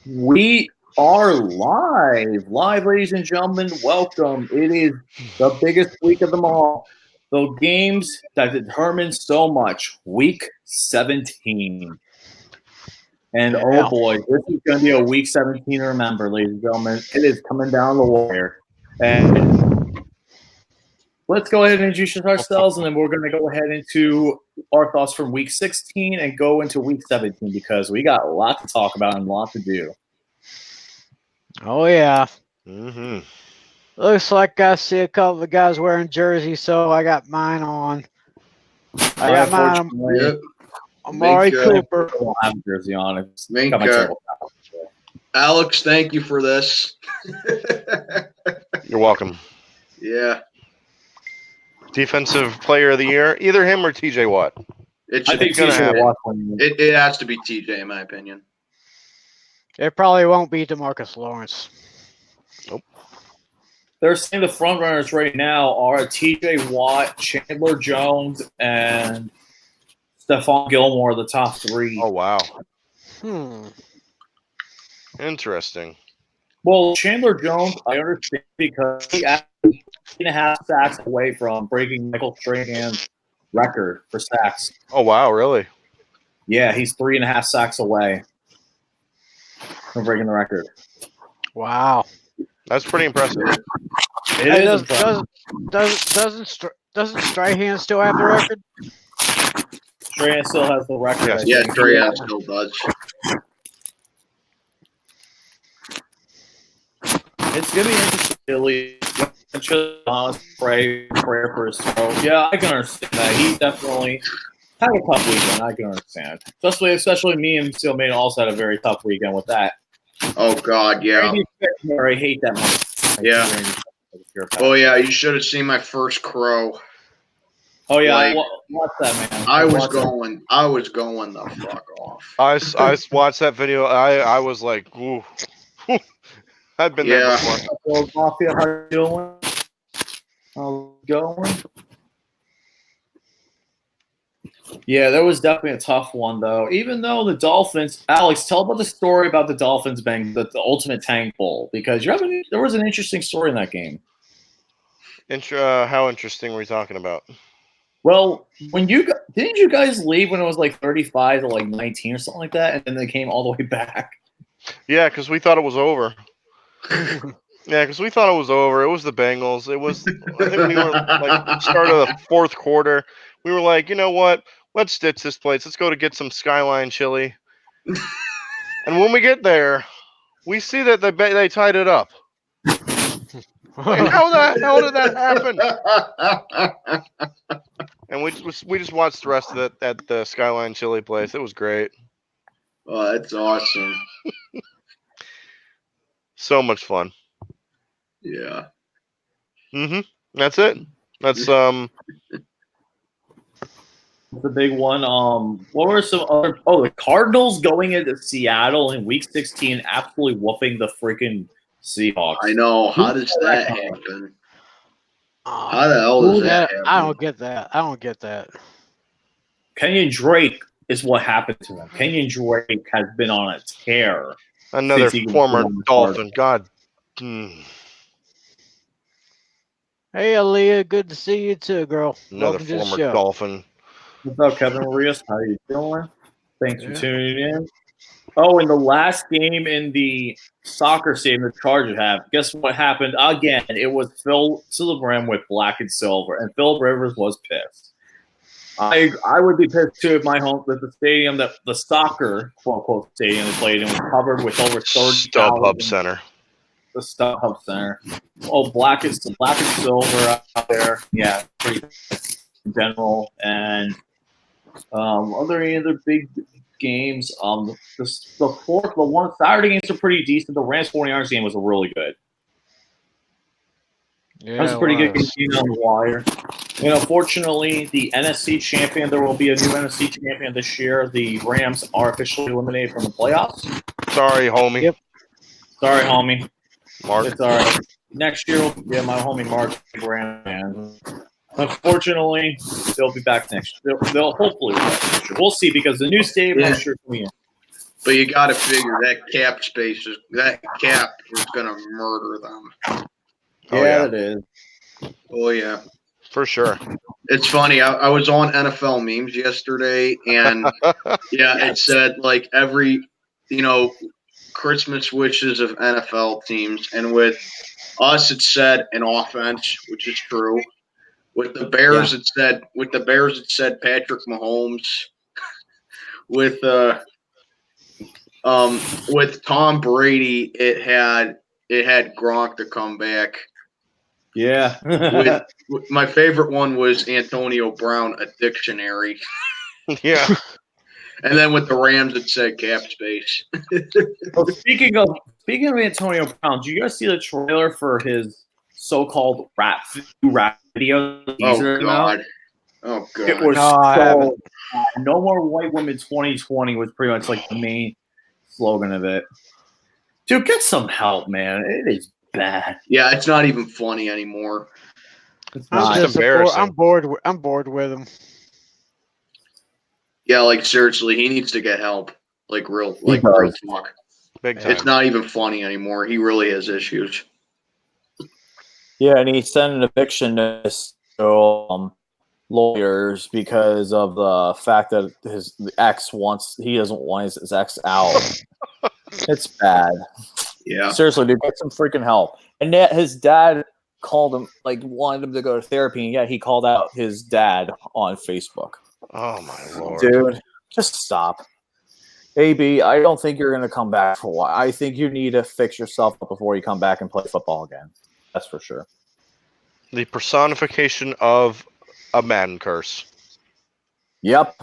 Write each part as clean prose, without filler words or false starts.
We are live, ladies and gentlemen. Welcome. It is the biggest week of them all. The games that determine so much. Week 17. And oh boy, this is going to be a week 17 to remember, ladies and gentlemen. It is coming down the wire. And let's go ahead and introduce ourselves, and then we're going to go ahead into our thoughts from week 16 and go into week 17 because we got a lot to talk about and a lot to do. Oh, yeah. Mm-hmm. Looks like I see a couple of guys wearing jerseys, so I got mine on. I got mine on. Yep. Amari Cooper. I don't have a jersey on. It's Mink, got my terrible Alex, thank you for this. You're welcome. Yeah. Defensive player of the year, either him or TJ Watt. It I think gonna TJ happen. Watt. it has to be TJ, in my opinion. It probably won't be DeMarcus Lawrence. They're saying the front runners right now are TJ Watt, Chandler Jones, and Stephon Gilmore, the top three. Oh, wow. Interesting. Well, Chandler Jones, I understand because he actually 3.5 sacks away from breaking Michael Strahan's record for sacks. Oh, wow, really? Yeah, he's 3.5 sacks away from breaking the record. Wow. That's pretty impressive. It is impressive. Doesn't Strahan still have the record? Strahan still has the record. Yes. Yeah, Strahan still does. It's gonna be interesting, Billy. Pray for his throat. Yeah, I can understand that. He definitely had a tough weekend. I can understand, especially me and Steelmate also had a very tough weekend with that. Oh God, yeah. I hate that much. Yeah. Oh yeah, you should have seen my first crow. Oh yeah, Like, what's that, man? I was going the fuck off. I watched that video. I was like, ooh. I've been there before. Mafia, how you doing? How's it going? Yeah, there was definitely a tough one, though. Even though the Dolphins, Alex, tell about the story about the Dolphins being the ultimate tank bowl, because there was an interesting story in that game. How interesting were we talking about? Well, didn't you guys leave when it was like 35 to like 19 or something like that, and then they came all the way back? Yeah, because we thought it was over. Yeah, because we thought it was over. It was the Bengals. It was. I think we were like start of the fourth quarter. We were like, you know what? Let's ditch this place. Let's go to get some Skyline chili. And when we get there, we see that they tied it up. Like, how the hell did that happen? And we just watched the rest of it at the Skyline chili place. It was great. Oh, that's awesome. So much fun. Yeah. Mm-hmm. That's it. That's The big one. What were some other? Oh, the Cardinals going into Seattle in Week 16, absolutely whooping the freaking Seahawks. I know. How does that happen? How the hell does that happen? I don't get that. Kenyon Drake is what happened to him. Kenyon Drake has been on a tear. another former Dolphin. God. Hey, Aaliyah, good to see you too, girl. Another Welcome to the former show. Dolphin. What's up, Kevin Rios? How you doing? Thanks for tuning in. Oh, in the last game in the soccer stadium the Chargers have, guess what happened again? It was Phil Silverbrand with black and silver, and Phil Rivers was pissed. I would be pissed too if the stadium that the soccer quote unquote stadium they played in was covered with over 30,000. StubHub Center. The StubHub Center. Oh, black and silver out there. Yeah, pretty in general. And are there any other big games? The one Saturday games are pretty decent. The Rams 49ers game was really good. Yeah, that was a pretty good game on the wire. Unfortunately, the NFC champion, there will be a new NFC champion this year. The Rams are officially eliminated from the playoffs. Sorry, homie. Yep. Sorry, homie. Mark. It's all right. Next year, my homie Mark Rams. Unfortunately, they'll be back next year. They'll hopefully be back next year. We'll see because the new stadium is sure coming in. But you got to figure that cap is going to murder them. Oh, yeah. it is. Oh, yeah. For sure. It's funny. I was on NFL memes yesterday, and it said like every, Christmas wishes of NFL teams, and with us it said an offense, which is true. With the Bears, it said Patrick Mahomes. With Tom Brady, it had Gronk to come back. Yeah. with my favorite one was Antonio Brown, a dictionary. Yeah. And then with the Rams, it said cap space. Well, speaking of Antonio Brown, do you guys see the trailer for his so-called rap video? Oh God! Oh God! It was I haven't. No More White Women 2020 was pretty much like the main slogan of it. Dude, get some help, man. It is bad. Yeah, it's not even funny anymore. It's just embarrassing. I'm bored with him. Yeah, like seriously, he needs to get help. Like real talk. Big time. It's not even funny anymore. He really has issues. Yeah, and he sent an eviction notice to lawyers because of the fact that his ex he doesn't want his ex out. It's bad. Yeah. Seriously, dude, get some freaking help. And his dad called him, like, wanted him to go to therapy, and he called out his dad on Facebook. Oh my Lord. Dude, just stop. AB, I don't think you're going to come back for a while. I think you need to fix yourself up before you come back and play football again. That's for sure. The personification of a man curse. Yep.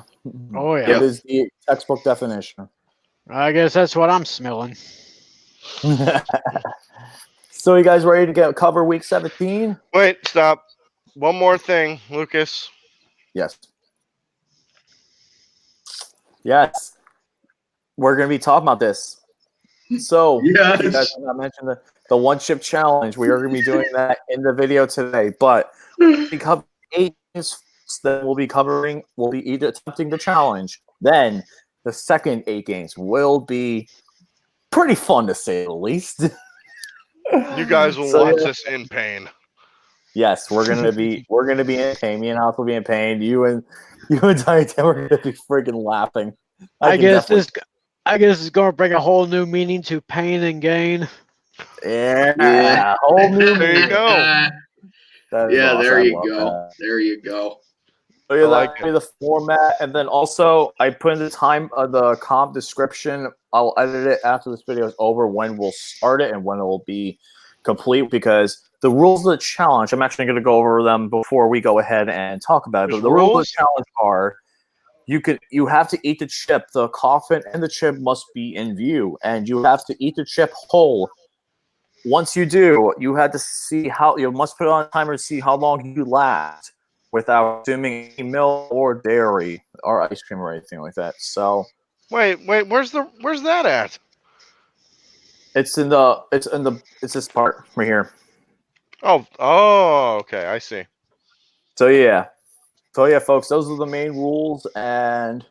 Oh, yeah. It is the textbook definition. I guess that's what I'm smelling. So you guys ready to cover week 17? Wait, stop. One more thing, Lucas. Yes. Yes. We're going to be talking about this. So, Yes. you guys have not mentioned the one chip challenge. We are going to be doing that in the video today. But we cover 8 games. Then we'll be either attempting the challenge. Then the second 8 games will be pretty fun, to say the least. You guys will watch this in pain. Yes, we're gonna be in pain. Me and House will be in pain. You and Diane, we're gonna be freaking laughing. I guess it's going to bring a whole new meaning to pain and gain. Yeah. Whole new There you meaning. go. That is awesome. There I you love go. that. There you go. So yeah, like that'll be the format, and then also I put in the comp description. I'll edit it after this video is over when we'll start it and when it will be complete, because the rules of the challenge, I'm actually going to go over them before we go ahead and talk about it. But the rules of the challenge are you have to eat the chip. The coffin and the chip must be in view, and you have to eat the chip whole. Once you do, you have to see you must put it on a timer to see how long you last without consuming any milk or dairy or ice cream or anything like that. So wait, where's that at? it's this part right here. Oh, okay, I see. So yeah, folks, those are the main rules, and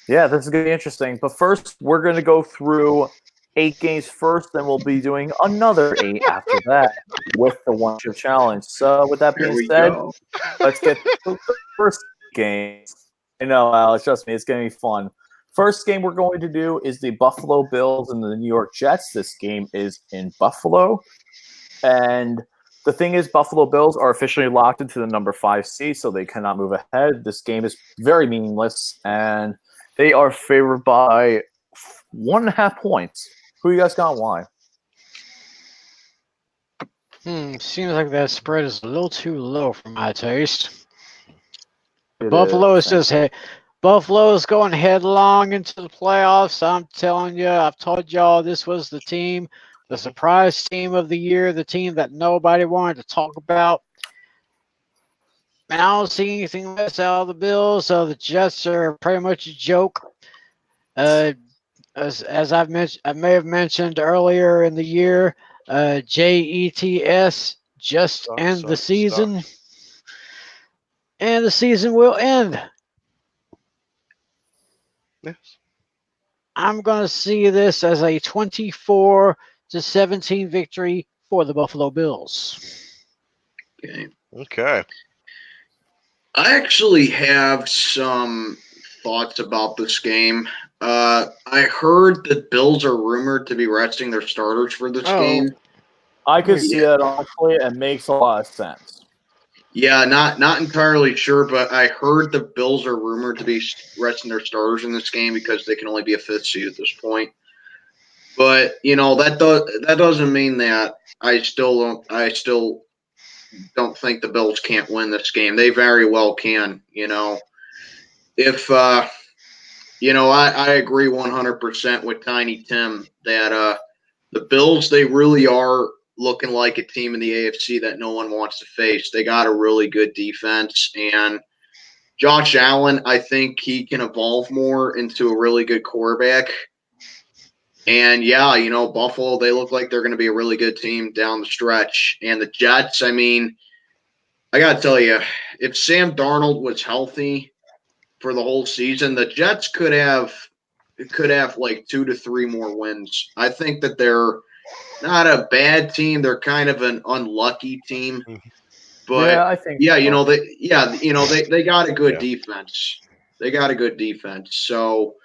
yeah, this is gonna be interesting. But first, we're gonna go through 8 games first, then we'll be doing another 8 after that with the one chip challenge. So with that being said, let's get to the first game. I know, Alex, trust me, it's gonna be fun. First game we're going to do is the Buffalo Bills and the New York Jets. This game is in Buffalo. And the thing is, Buffalo Bills are officially locked into the number 5 seed, so they cannot move ahead. This game is very meaningless, and they are favored by 1.5 points. Who you guys got? Why? Seems like that spread is a little too low for my taste. Buffalo is going headlong into the playoffs. I'm telling you, I've told y'all this was the team, the surprise team of the year, the team that nobody wanted to talk about. And I don't see anything less out of the Bills, so the Jets are pretty much a joke. As I may have mentioned earlier in the year, JETS just end the season, and the season will end. Yes. I'm going to see this as a 24-17 victory for the Buffalo Bills. Okay. Okay. I actually have some thoughts about this game. I heard that Bills are rumored to be resting their starters for this game. I could see Yeah. that honestly. It makes a lot of sense. Yeah, not entirely sure, but I heard the Bills are rumored to be resting their starters in this game because they can only be a fifth seed at this point. But that doesn't mean that I still don't think the Bills can't win this game. They very well can. If I agree 100% with Tiny Tim that the Bills, they really are looking like a team in the AFC that no one wants to face. They got a really good defense, and Josh Allen, I think he can evolve more into a really good quarterback. And yeah, Buffalo, they look like they're going to be a really good team down the stretch. And the Jets, I mean, I got to tell you, if Sam Darnold was healthy for the whole season, the Jets could have like 2 to 3 more wins. I think that they're not a bad team. They're kind of an unlucky team, but Yeah, I think yeah, so. they got a good Yeah. defense. They got a good defense. So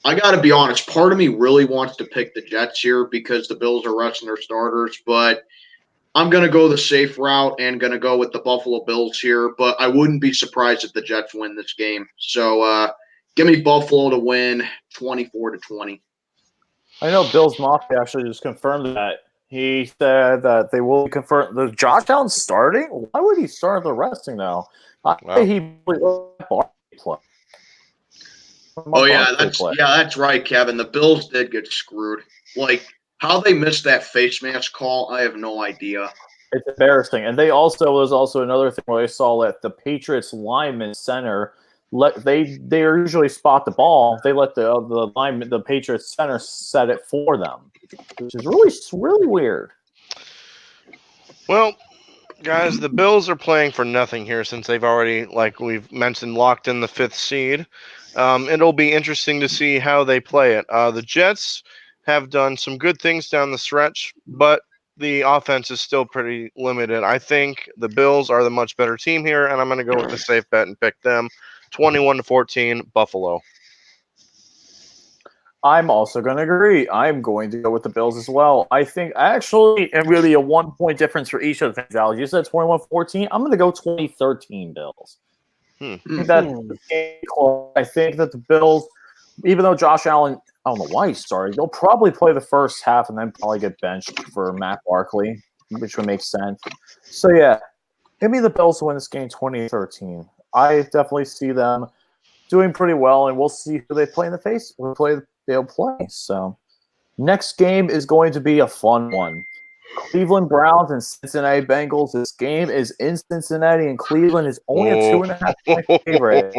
I got to be honest. Part of me really wants to pick the Jets here because the Bills are resting their starters, but I'm going to go the safe route and going to go with the Buffalo Bills here, but I wouldn't be surprised if the Jets win this game. So give me Buffalo to win 24-20. I know Bill's Mafia actually just confirmed that. He said that they will confirm the Josh Allen starting. Why would he start the resting though? I Wow. think he play. Oh that's right, Kevin. The Bills did get screwed. Like how they missed that face mask call, I have no idea. It's embarrassing. And was also another thing where I saw that the Patriots lineman center they usually spot the ball. They let the Patriots center set it for them, which is really weird. Well, guys, the Bills are playing for nothing here since they've already, like we've mentioned, locked in the 5th seed. It'll be interesting to see how they play it. The Jets have done some good things down the stretch, but the offense is still pretty limited. I think the Bills are the much better team here, and I'm going to go with the safe bet and pick them 21-14 Buffalo. I'm also going to agree. I'm going to go with the Bills as well. I think actually, and really a 1-point difference for each of the things. Alex, you said 21-14. I'm going to go 2013 Bills. I think that the Bills, even though Josh Allen, I don't know why he started, they'll probably play the first half and then probably get benched for Matt Barkley, which would make sense. So yeah, give me the Bills to win this game 2013. I definitely see them doing pretty well, and we'll see who they play in the face. They'll play. So next game is going to be a fun one. Cleveland Browns and Cincinnati Bengals. This game is in Cincinnati, and Cleveland is only a 2.5-point favorite.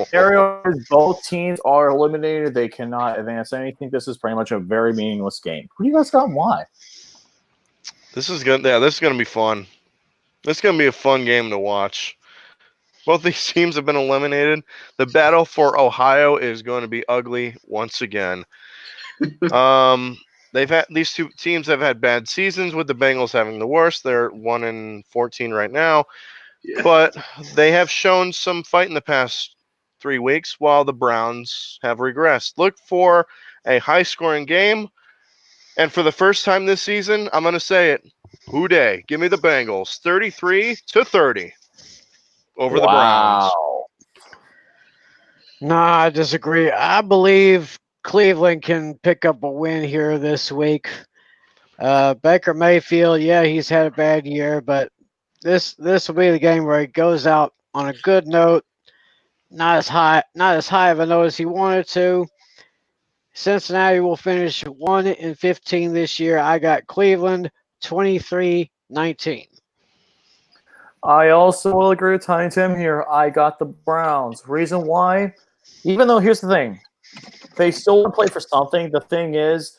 Scenario is both teams are eliminated. They cannot advance anything. This is pretty much a very meaningless game. Who do you guys got and why? This is good. Yeah, this is going to be fun. This is going to be a fun game to watch. Both these teams have been eliminated. The battle for Ohio is going to be ugly once again. These two teams have had bad seasons, with the Bengals having the worst. They're 1-14 right now, but they have shown some fight in the past 3 weeks, while the Browns have regressed. Look for a high-scoring game, and for the first time this season, I'm going to say it. Houday, give me the Bengals, 33-30 over the Browns. No, I disagree. I believe Cleveland can pick up a win here this week. Baker Mayfield, yeah, he's had a bad year, but this will be the game where he goes out on a good note. Not as high of a note as he wanted to. Cincinnati will finish 1-15 this year. I got Cleveland 23-19. I also will agree with Tiny Tim here. I got the Browns. Reason why? Even though here's the thing, they still want to play for something. The thing is,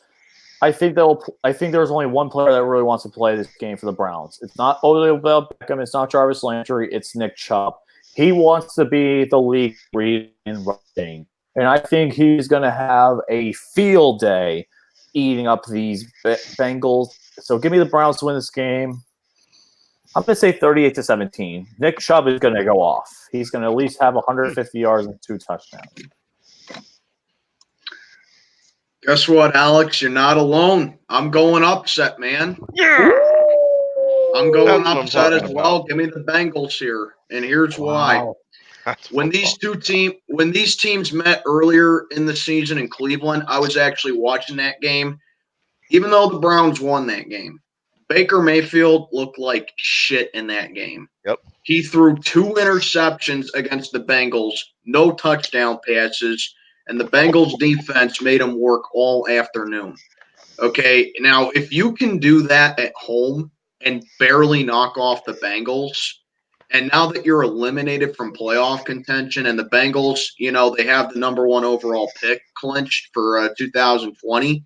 I think there's only one player that really wants to play this game for the Browns. It's not Odell Beckham. It's not Jarvis Landry. It's Nick Chubb. He wants to be the league lead in rushing. And I think he's going to have a field day eating up these Bengals. So give me the Browns to win this game. I'm going to say 38-17. Nick Chubb is going to go off. He's going to at least have 150 yards and 2 touchdowns. Guess what, Alex? You're not alone. I'm going upset, man. Yeah. I'm going That's what I'm upset as talking well. about. Give me the Bengals here, and here's why. Wow. That's When what these teams met earlier in the season in Cleveland, I was actually watching that game. Even though the Browns won that game, Baker Mayfield looked like shit in that game. Yep. He threw 2 interceptions against the Bengals, no touchdown passes, and the Bengals defense made him work all afternoon. Okay, now if you can do that at home and barely knock off the Bengals, and now that you're eliminated from playoff contention and the Bengals, they have the number 1 overall pick clinched for 2020,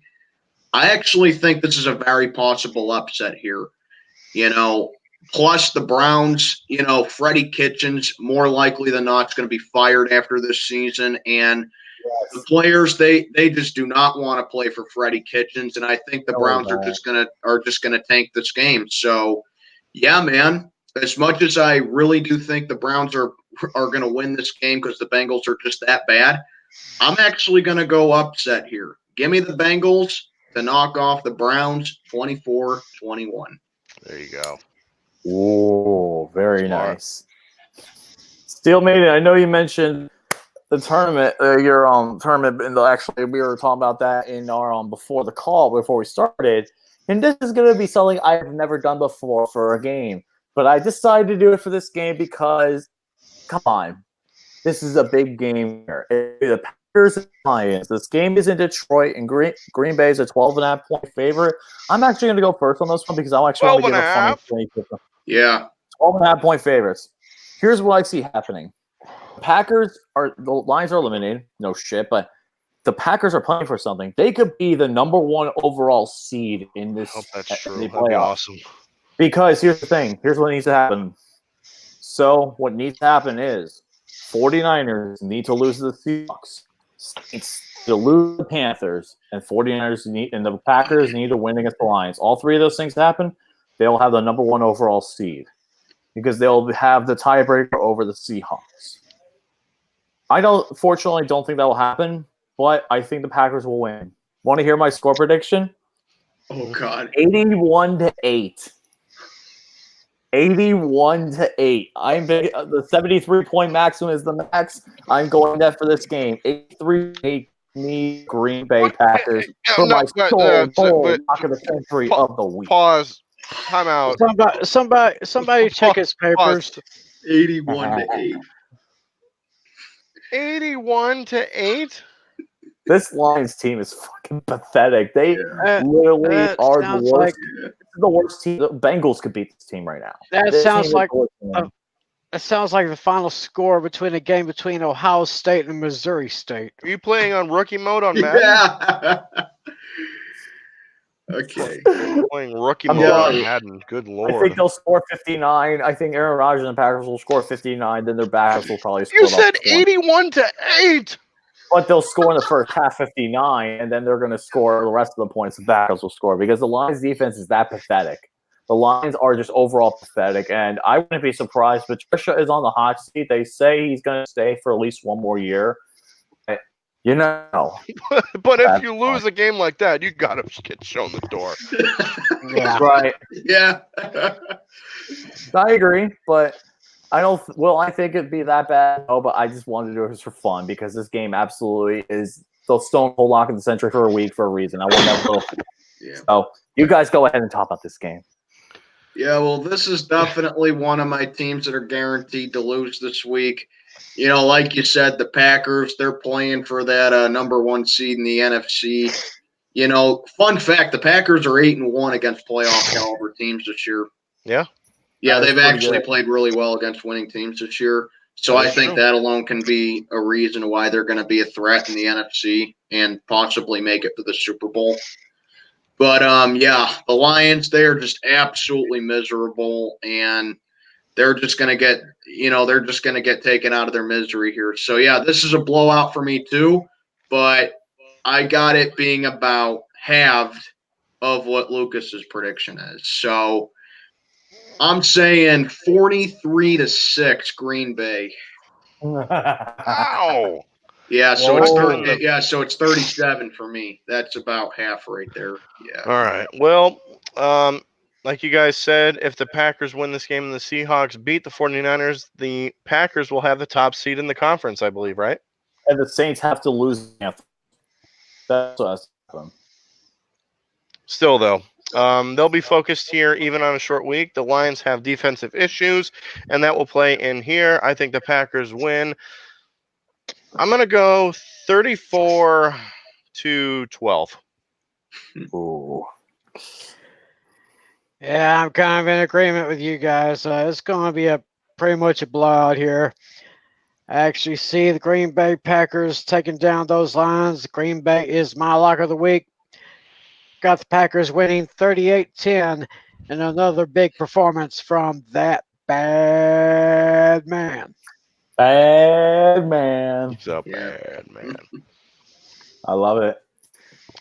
I actually think this is a very possible upset here. Plus the Browns, Freddie Kitchens, more likely than not, is going to be fired after this season. And the players, they just do not want to play for Freddie Kitchens. And I think the Browns are just gonna tank this game. So yeah, man. As much as I really do think the Browns are gonna win this game because the Bengals are just that bad, I'm actually gonna go upset here. Give me the Bengals to knock off the Browns 24-21. There you go. Ooh, very Smart. nice. Steel Maiden, I know you mentioned the tournament, your tournament, and actually we were talking about that in our before we started. And this is going to be something I've never done before for a game, but I decided to do it for this game because, come on, this is a big game here. The Packers and Lions. This game is in Detroit, and Green Bay is a 12.5 point favorite. I'm actually going to go first on this one because I actually want to give a funny thing. Yeah. 12.5 point favorites. Here's what I see happening. The Lions are eliminated. No shit, but the Packers are playing for something. They could be the number 1 overall seed in this I hope that's true. the That'd be playoffs. awesome. Because here's the thing. Here's what needs to happen. So what needs to happen is 49ers need to lose to the Seahawks. Saints to lose to the Panthers, and 49ers and the Packers need to win against the Lions. All 3 of those things happen, they'll have the number 1 overall seed because they'll have the tiebreaker over the Seahawks. I fortunately don't think that will happen, but I think the Packers will win. Want to hear my score prediction? Oh God. 81-8. 81-8. I'm big. The 73-point maximum is the max. I'm going that for this game. 83-8. Me, Green Bay Packers for my sole goal knock of the century of the week. Pause. Time out. Somebody check his papers. 81-8. 81-8. This Lions team is fucking pathetic. They literally are the worst. Like, the worst team. The Bengals could beat this team right now. That sounds like the final score between a game between Ohio State and Missouri State. Are you playing on rookie mode on Madden? Yeah. Okay. Playing rookie mode on Madden. Good lord. I think they'll score 59. I think Aaron Rodgers and the Packers will score 59. Then their backups will probably score. You said 81-8. But they'll score in the first half 59, and then they're going to score the rest of the points the backups will score because the Lions defense is that pathetic. The Lions are just overall pathetic, and I wouldn't be surprised. Patricia is on the hot seat. They say he's going to stay for at least 1 more year. You know. But if you lose a game like that, you got to get shown the door. Yeah. Right. Yeah. I agree, but I don't. Well, I think it'd be that bad. No, but I just wanted to do it for fun because this game absolutely is the stone cold lock of the century for a week for a reason. I want that little. Yeah. So you guys go ahead and talk about this game. Yeah, well, this is definitely one of my teams that are guaranteed to lose this week. Like you said, the Packers, they're playing for that number 1 seed in the NFC. Fun fact, the Packers are 8-1 against playoff caliber teams this year. Yeah. Yeah, they've actually played really well against winning teams this year. So I think that alone can be a reason why they're going to be a threat in the NFC and possibly make it to the Super Bowl. But, the Lions, they are just absolutely miserable. And they're just going to get, they're just going to get taken out of their misery here. So yeah, this is a blowout for me too, but I got it being about halved of what Lucas's prediction is. So I'm saying 43-6 Green Bay. Wow. Yeah, so Whoa. it's 37 for me. That's about half right there. Yeah. All right. Well, like you guys said, if the Packers win this game and the Seahawks beat the 49ers, the Packers will have the top seed in the conference, I believe, right? And the Saints have to lose. That's what has to happen. Still, though, they'll be focused here even on a short week. The Lions have defensive issues, and that will play in here. I think the Packers win. I'm going to go 34-12. Ooh. Yeah, I'm kind of in agreement with you guys. It's going to be pretty much a blowout here. I actually see the Green Bay Packers taking down those Lions. Green Bay is my lock of the week. Got the Packers winning 38-10, and another big performance from that bad man. Bad man. He's a Yeah. bad man. I love it.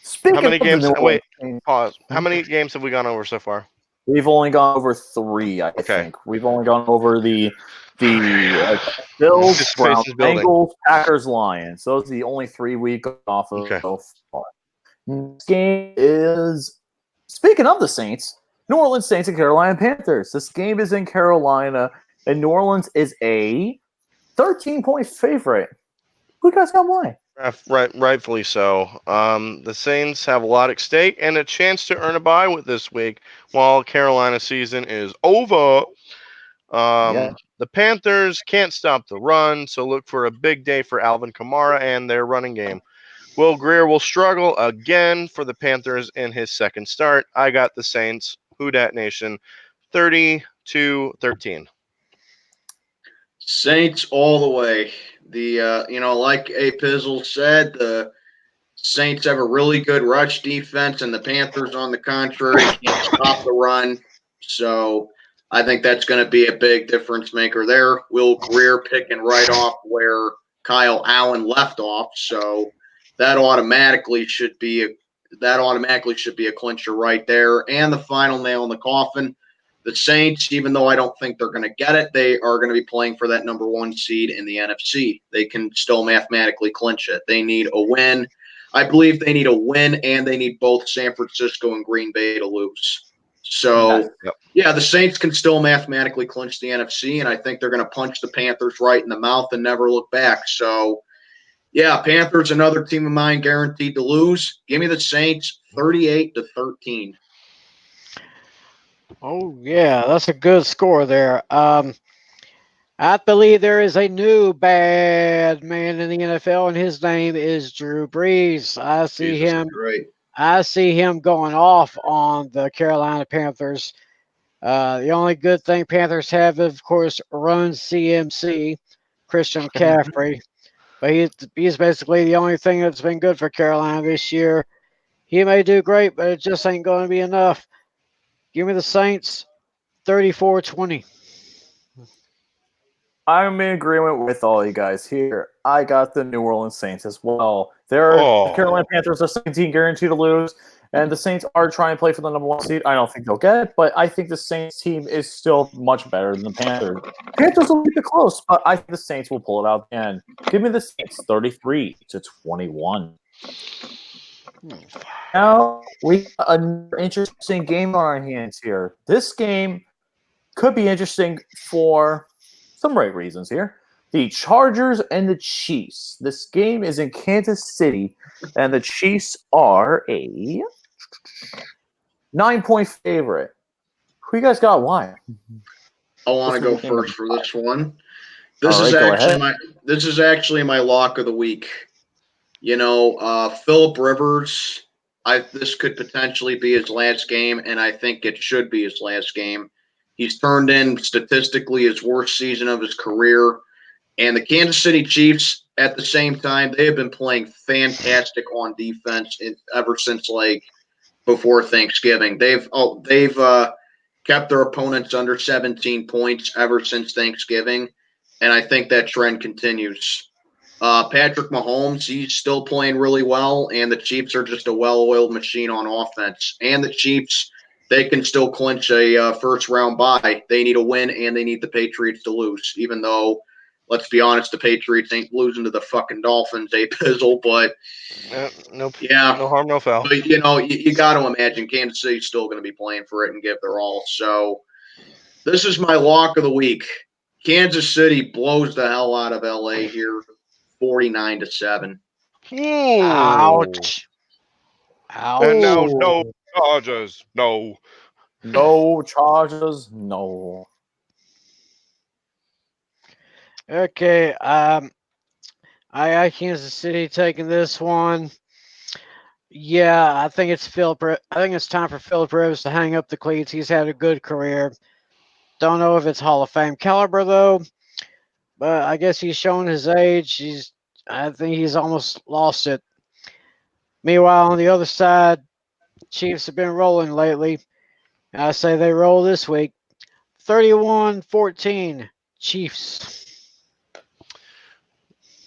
Speaking How many of the games? New Wait, Orleans, pause. How many games have we gone over so far? we've only gone over 3, I think. We've only gone over the Bills, Browns, Anticipation's building. Bengals, Packers, Lions. Those are the only 3 we got off of Okay. so far. This game is, speaking of the Saints, New Orleans Saints and Carolina Panthers. This game is in Carolina, and New Orleans is a 13-point favorite. Who you guys got why? Rightfully so. The Saints have a lot at stake and a chance to earn a bye with this week while Carolina's season is over. The Panthers can't stop the run, so look for a big day for Alvin Kamara and their running game. Will Greer will struggle again for the Panthers in his second start. I got the Saints, Who Dat Nation, 30-13. Saints all the way. Like A Pizzle said, the Saints have a really good rush defense, and the Panthers, on the contrary, can't stop the run. So I think that's going to be a big difference maker there. Will Greer picking right off where Kyle Allen left off. So that automatically should be a clincher right there. And the final nail in the coffin. The Saints, even though I don't think they're going to get it, they are going to be playing for that number 1 seed in the NFC. They can still mathematically clinch it. They need a win. I believe they need a win, and they need both San Francisco and Green Bay to lose. So, yeah, the Saints can still mathematically clinch the NFC, and I think they're going to punch the Panthers right in the mouth and never look back. So, yeah, Panthers, another team of mine, guaranteed to lose. Give me the Saints 38-13. Oh, yeah, that's a good score there. I believe there is a new bad man in the NFL, and his name is Drew Brees. I see him going off on the Carolina Panthers. The only good thing Panthers have, of course, run CMC, Christian McCaffrey. But he's basically the only thing that's been good for Carolina this year. He may do great, but it just ain't going to be enough. Give me the Saints 34-20. I'm in agreement with all you guys here. I got the New Orleans Saints as well. The Carolina Panthers are 17 guaranteed to lose, and the Saints are trying to play for the number 1 seed. I don't think they'll get it, but I think the Saints team is still much better than the Panthers. Panthers will keep it close, but I think the Saints will pull it out again. Give me the Saints 33-21. Now we got an interesting game on our hands here. This game could be interesting for some right reasons here. The Chargers and the Chiefs. This game is in Kansas City, and the Chiefs are a 9-point favorite. Who you guys got? Why? I want to go first for this one. This is actually my lock of the week. Phillip Rivers. This could potentially be his last game, and I think it should be his last game. He's turned in statistically his worst season of his career. And the Kansas City Chiefs, at the same time, they have been playing fantastic on defense ever since before Thanksgiving. They've kept their opponents under 17 points ever since Thanksgiving, and I think that trend continues. Patrick Mahomes, he's still playing really well, and the Chiefs are just a well-oiled machine on offense. And the Chiefs, they can still clinch a first-round bye. They need a win, and they need the Patriots to lose, even though, let's be honest, the Patriots ain't losing to the fucking Dolphins, Pizzle, but Nope. yeah. No harm, no foul. But, you got to imagine Kansas City's still going to be playing for it and give their all. So this is my lock of the week. Kansas City blows the hell out of LA here, 49-7. Ouch. Ouch. And now, no Chargers. No. No Chargers, no. Okay. I got Kansas City taking this one. Yeah, I think it's time for Philip Rivers to hang up the cleats. He's had a good career. Don't know if it's Hall of Fame caliber though, but I guess he's shown his age. I think he's almost lost it. Meanwhile, on the other side, Chiefs have been rolling lately. I say they roll this week. 31-14 Chiefs.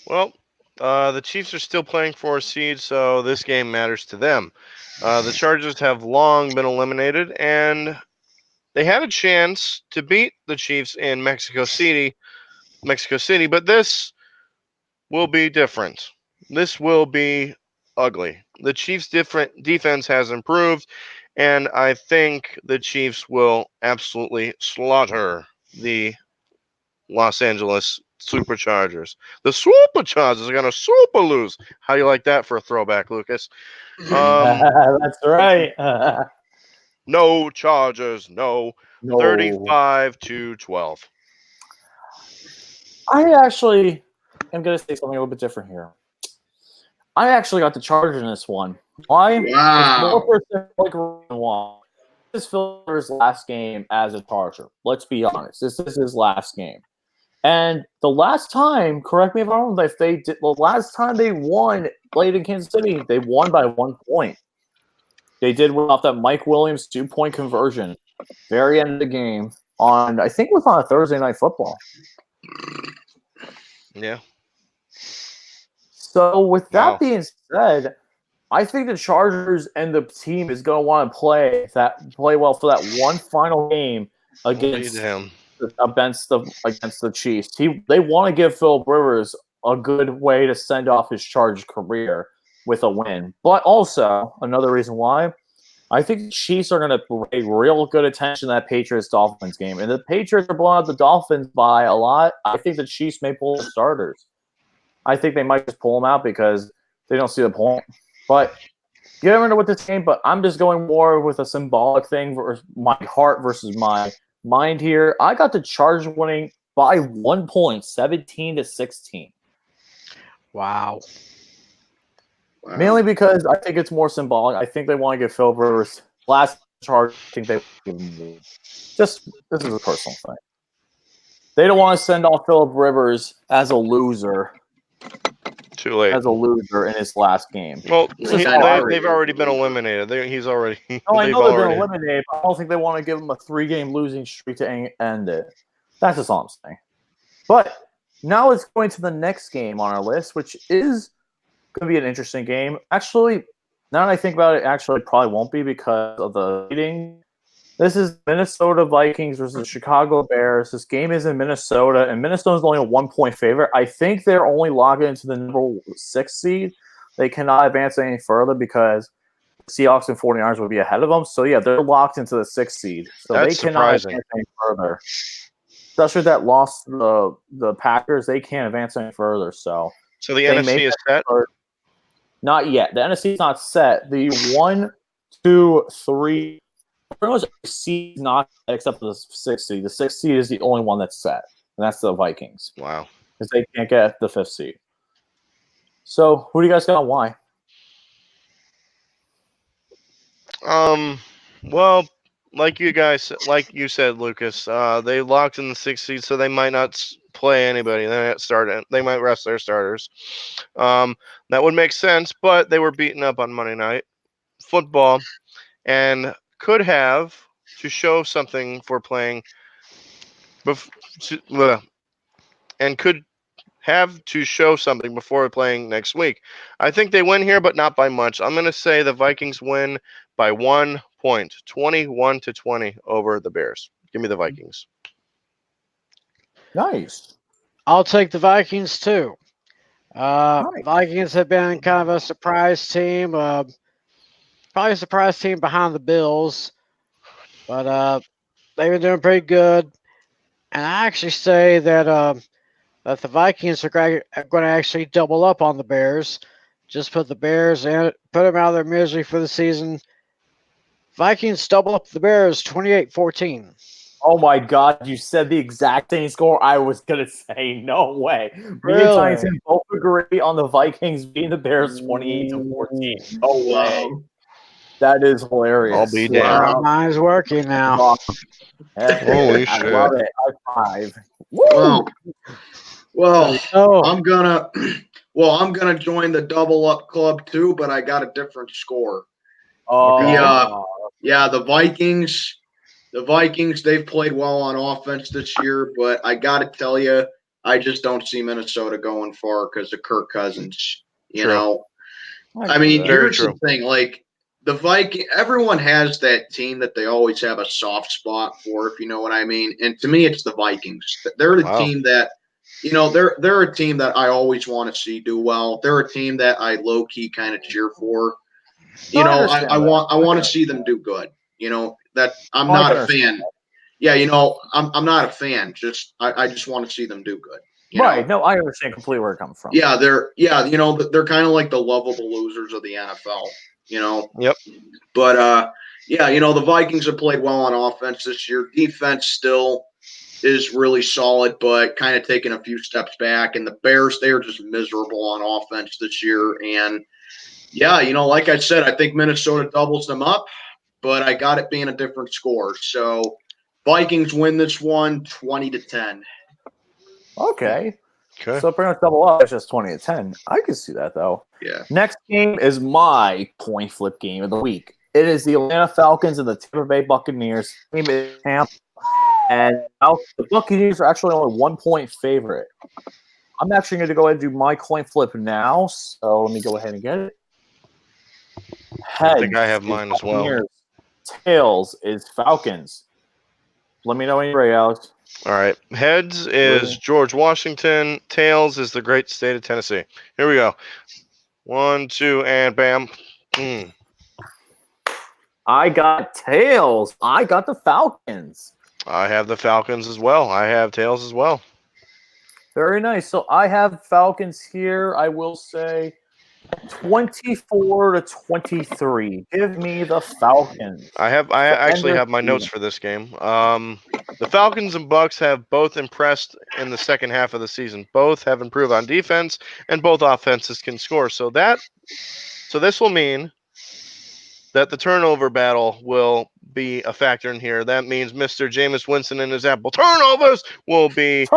Well, the Chiefs are still playing for a seed, so this game matters to them. The Chargers have long been eliminated, and they had a chance to beat the Chiefs in Mexico City, but this will be different. This will be ugly. The Chiefs' defense has improved, and I think the Chiefs will absolutely slaughter the Los Angeles Superchargers. The Superchargers are going to super lose. How do you like that for a throwback, Lucas? That's right. No Chargers, no. No. 35-12. I actually am going to say something a little bit different here. I actually got the Chargers in this one. Why? Wow. One. This is Phil's last game as a Charger. Let's be honest. This is his last game. And the last time, correct me if I'm wrong, the last time they won, played in Kansas City, they won by 1 point. They did win off that Mike Williams 2-point conversion, very end of the game I think it was on a Thursday Night Football. Yeah. So with that being said, I think the Chargers and the team is going to want to play well for that one final game against the Chiefs. They want to give Philip Rivers a good way to send off his Chargers career with a win. But also, another reason why, I think the Chiefs are going to pay real good attention to that Patriots-Dolphins game. And the Patriots are blowing out the Dolphins by a lot. I think the Chiefs may pull the starters. I think they might just pull them out because they don't see the point. But you never know with this game, but I'm just going more with a symbolic thing versus my heart versus my mind here. I got the Chargers winning by 1 point, 17-16. Wow. Mainly because I think it's more symbolic. I think they want to give Philip Rivers last charge. I think they give him more. This is a personal thing. They don't want to send off Philip Rivers as a loser. Too late. As a loser in his last game. Well, they've already been eliminated. He's already. No, I know they've been eliminated, but I don't think they want to give him a 3-game losing streak to end it. That's just all I'm saying. But now let's go into the next game on our list, which is going to be an interesting game. Actually, now that I think about it, actually probably won't be because of the leading. This is Minnesota Vikings versus Chicago Bears. This game is in Minnesota, and Minnesota's only a 1-point favorite. I think they're only locked into the number 6 seed. They cannot advance any further because Seahawks and 49ers would be ahead of them. So, yeah, they're locked into the 6th seed. So That's they cannot surprising. advance any further. Especially that lost the Packers, they can't advance any further. So the NFC is set? Not yet. The NFC is not set. The 1, 2, 3 pretty much seed not except for the 6th seed. The 6th seed is the only one that's set, and that's the Vikings. Wow. Because they can't get the 5th seed. So, who do you guys got and why? Well, like you said, Lucas, they locked in the 6th seed, so they might not play anybody. They might rest their starters. That would make sense, but they were beaten up on Monday Night Football and could have to show something for playing, and could have to show something before playing next week. I think they win here, but not by much. I'm going to say the Vikings win by 1 point, 21-20 over the Bears. Give me the Vikings. Nice. I'll take the Vikings too. Nice. Vikings have been kind of a surprise team, probably a surprise team behind the Bills, but they've been doing pretty good. And I actually say that the Vikings are going to actually double up on the Bears. Just put the Bears in, put them out of their misery for the season. Vikings double up the Bears 28-14. Oh my God! You said the exact same score. I was gonna say no way. Me and Really? Tyson both agree on the Vikings beating the Bears 28-14. No way. Wow. That is hilarious. I'll be damned. My mind's working now. Awesome. Holy I shit. love it. High five. Woo! Well, Oh, I'm gonna join the double up club too, but I got a different score. Oh, The Vikings. The Vikings, they've played well on offense this year, but I got to tell you, I just don't see Minnesota going far because of Kirk Cousins. You True. know, I agree mean, with that. Very here's true. the thing: like the Viking, everyone has that team that they always have a soft spot for, if you know what I mean. And to me, it's the Vikings. They're the Wow. team that, they're a team that I always want to see do well. They're a team that I low key kind of cheer for. No, I understand I that. want to see them do good. That I'm Oh, I not can a understand fan. Yeah, I'm not a fan. I just want to see them do good. Right. No, I understand completely where it comes from. Yeah, they're kind of like the lovable losers of the NFL. Yep. But the Vikings have played well on offense this year. Defense still is really solid, but kind of taking a few steps back. And the Bears, they are just miserable on offense this year. And like I said, I think Minnesota doubles them up, but I got it being a different score. So Vikings win this one 20-10. Okay. Okay. So pretty much double up. It's just 20-10. I can see that though. Yeah. Next game is my coin flip game of the week. It is the Atlanta Falcons and the Tampa Bay Buccaneers. Game is Tampa, and the Buccaneers are actually only 1 point favorite. I'm actually going to go ahead and do my coin flip now. So let me go ahead and get it. Heads I think I have is mine as well. Buccaneers. Tails is Falcons. Let me know when you're ready, Alex. All right. Heads is Ready. George Washington. Tails is the great state of Tennessee. Here we go. 1, 2, and bam. I got Tails. I got the Falcons. I have the Falcons as well. I have Tails as well. Very nice. So I have Falcons here. I will say 24-23. Give me the Falcons. I actually have my notes for this game. The Falcons and Bucks have both impressed in the second half of the season. Both have improved on defense, and both offenses can score. So this will mean that the turnover battle will be a factor in here. That means Mr. Jameis Winston and his Apple turnovers will be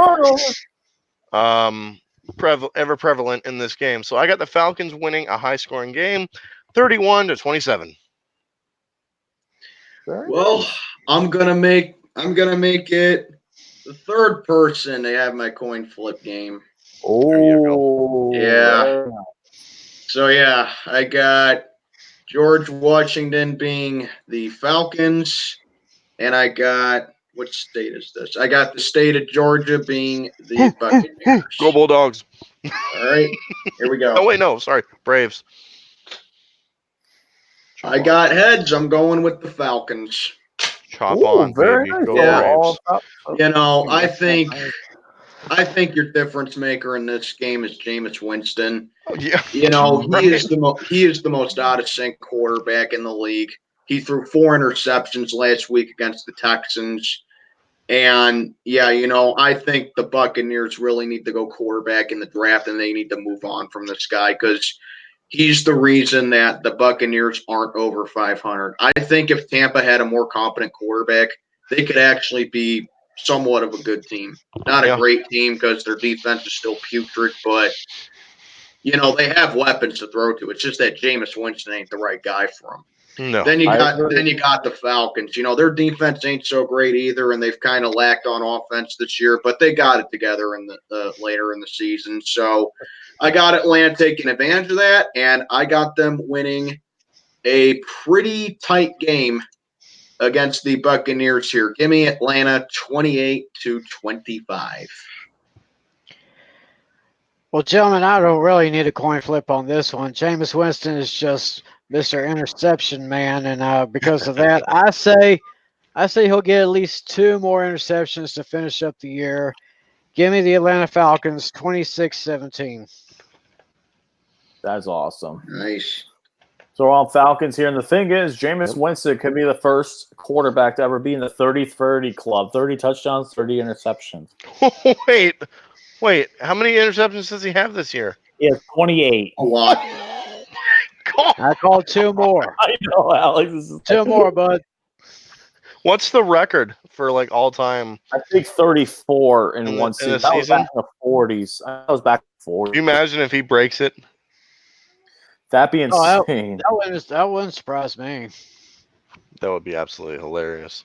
ever prevalent in this game. So I got the Falcons winning a high-scoring game, 31-27. Well, I'm gonna make it the third person to have my coin flip game. Oh, Yeah. So I got George Washington being the Falcons, and I got what state is this? I got the state of Georgia being the Buccaneers. Go Bulldogs. All right, here we go. Oh wait, no, sorry, Braves. I got heads. I'm going with the Falcons. Chop on, very baby. nice. Go So Braves. I think your difference maker in this game is Jameis Winston. Oh, yeah. He is the most out of sync quarterback in the league. He threw 4 interceptions last week against the Texans. And I think the Buccaneers really need to go quarterback in the draft, and they need to move on from this guy because he's the reason that the Buccaneers aren't over 500. I think if Tampa had a more competent quarterback, they could actually be somewhat of a good team. Not a great team because their defense is still putrid, but they have weapons to throw to. It's just that Jameis Winston ain't the right guy for them. No. Then you got the Falcons. Their defense ain't so great either, and they've kind of lacked on offense this year, but they got it together in the later in the season. So I got Atlanta taking advantage of that, and I got them winning a pretty tight game against the Buccaneers here. Give me Atlanta 28-25. Well, gentlemen, I don't really need a coin flip on this one. Jameis Winston is just Mr. Interception Man, and because of that, I say he'll get at least 2 more interceptions to finish up the year. Give me the Atlanta Falcons 26-17. That's awesome. Nice. So we're on Falcons here, and the thing is, Jameis Winston could be the first quarterback to ever be in the 30-30 club. 30 touchdowns, 30 interceptions. Wait. How many interceptions does he have this year? He has 28. A lot. I call 2 more. I know, Alex. This is 2 more, bud. What's the record for all time? I think 34 in one season. a That was season? back in the 40s. That was back in the 40s. Can you imagine if he breaks it? That'd be insane. That wouldn't surprise me. That would be absolutely hilarious.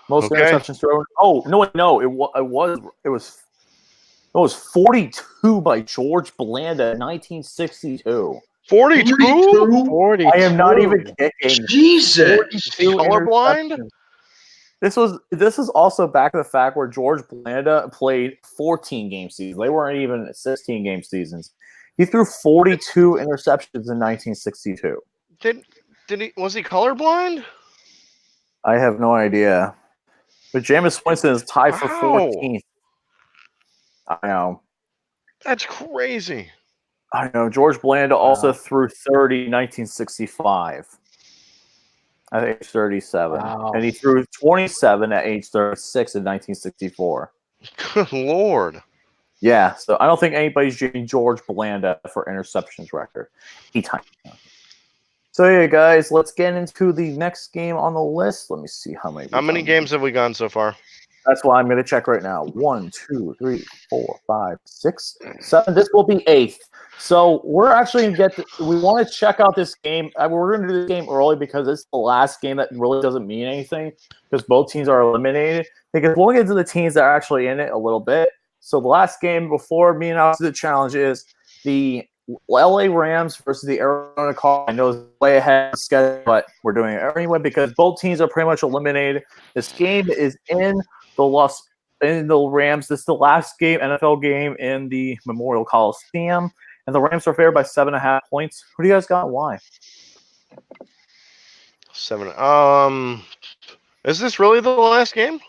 Most Okay. interceptions thrown. Oh no! It was 42 by George Blanda in 1962. 42? 42. I am not even kidding. Jesus. 42 Colorblind? interceptions. This is also back to the fact where George Blanda played 14 game seasons. They weren't even 16 game seasons. He threw 42 interceptions in 1962. Was he colorblind? I have no idea. But Jameis Winston is tied for 14th. I know. That's crazy. I know. George Blanda also threw 30 in 1965. At age 37. Wow. And he threw 27 at age 36 in 1964. Good Lord. Yeah, so I don't think anybody's getting George Blanda for interceptions record. He timed. So yeah, guys, let's get into the next game on the list. Let me see how many. How many games have we gone so far? That's why I'm going to check right now. 1, 2, 3, 4, 5, 6, 7. This will be 8th. So we're actually going to we want to check out this game. We're going to do this game early because it's the last game that really doesn't mean anything because both teams are eliminated. Because we'll get to the teams that are actually in it a little bit. So the last game before me and Untitled Challenge is the LA Rams versus the Arizona Cardinals. I know it's way ahead of schedule, but we're doing it anyway because both teams are pretty much eliminated. This game is in the Rams. This is the last game, NFL game in the Memorial Coliseum, and the Rams are favored by 7.5 points. Who do you guys got and why? 7. Is this really the last game?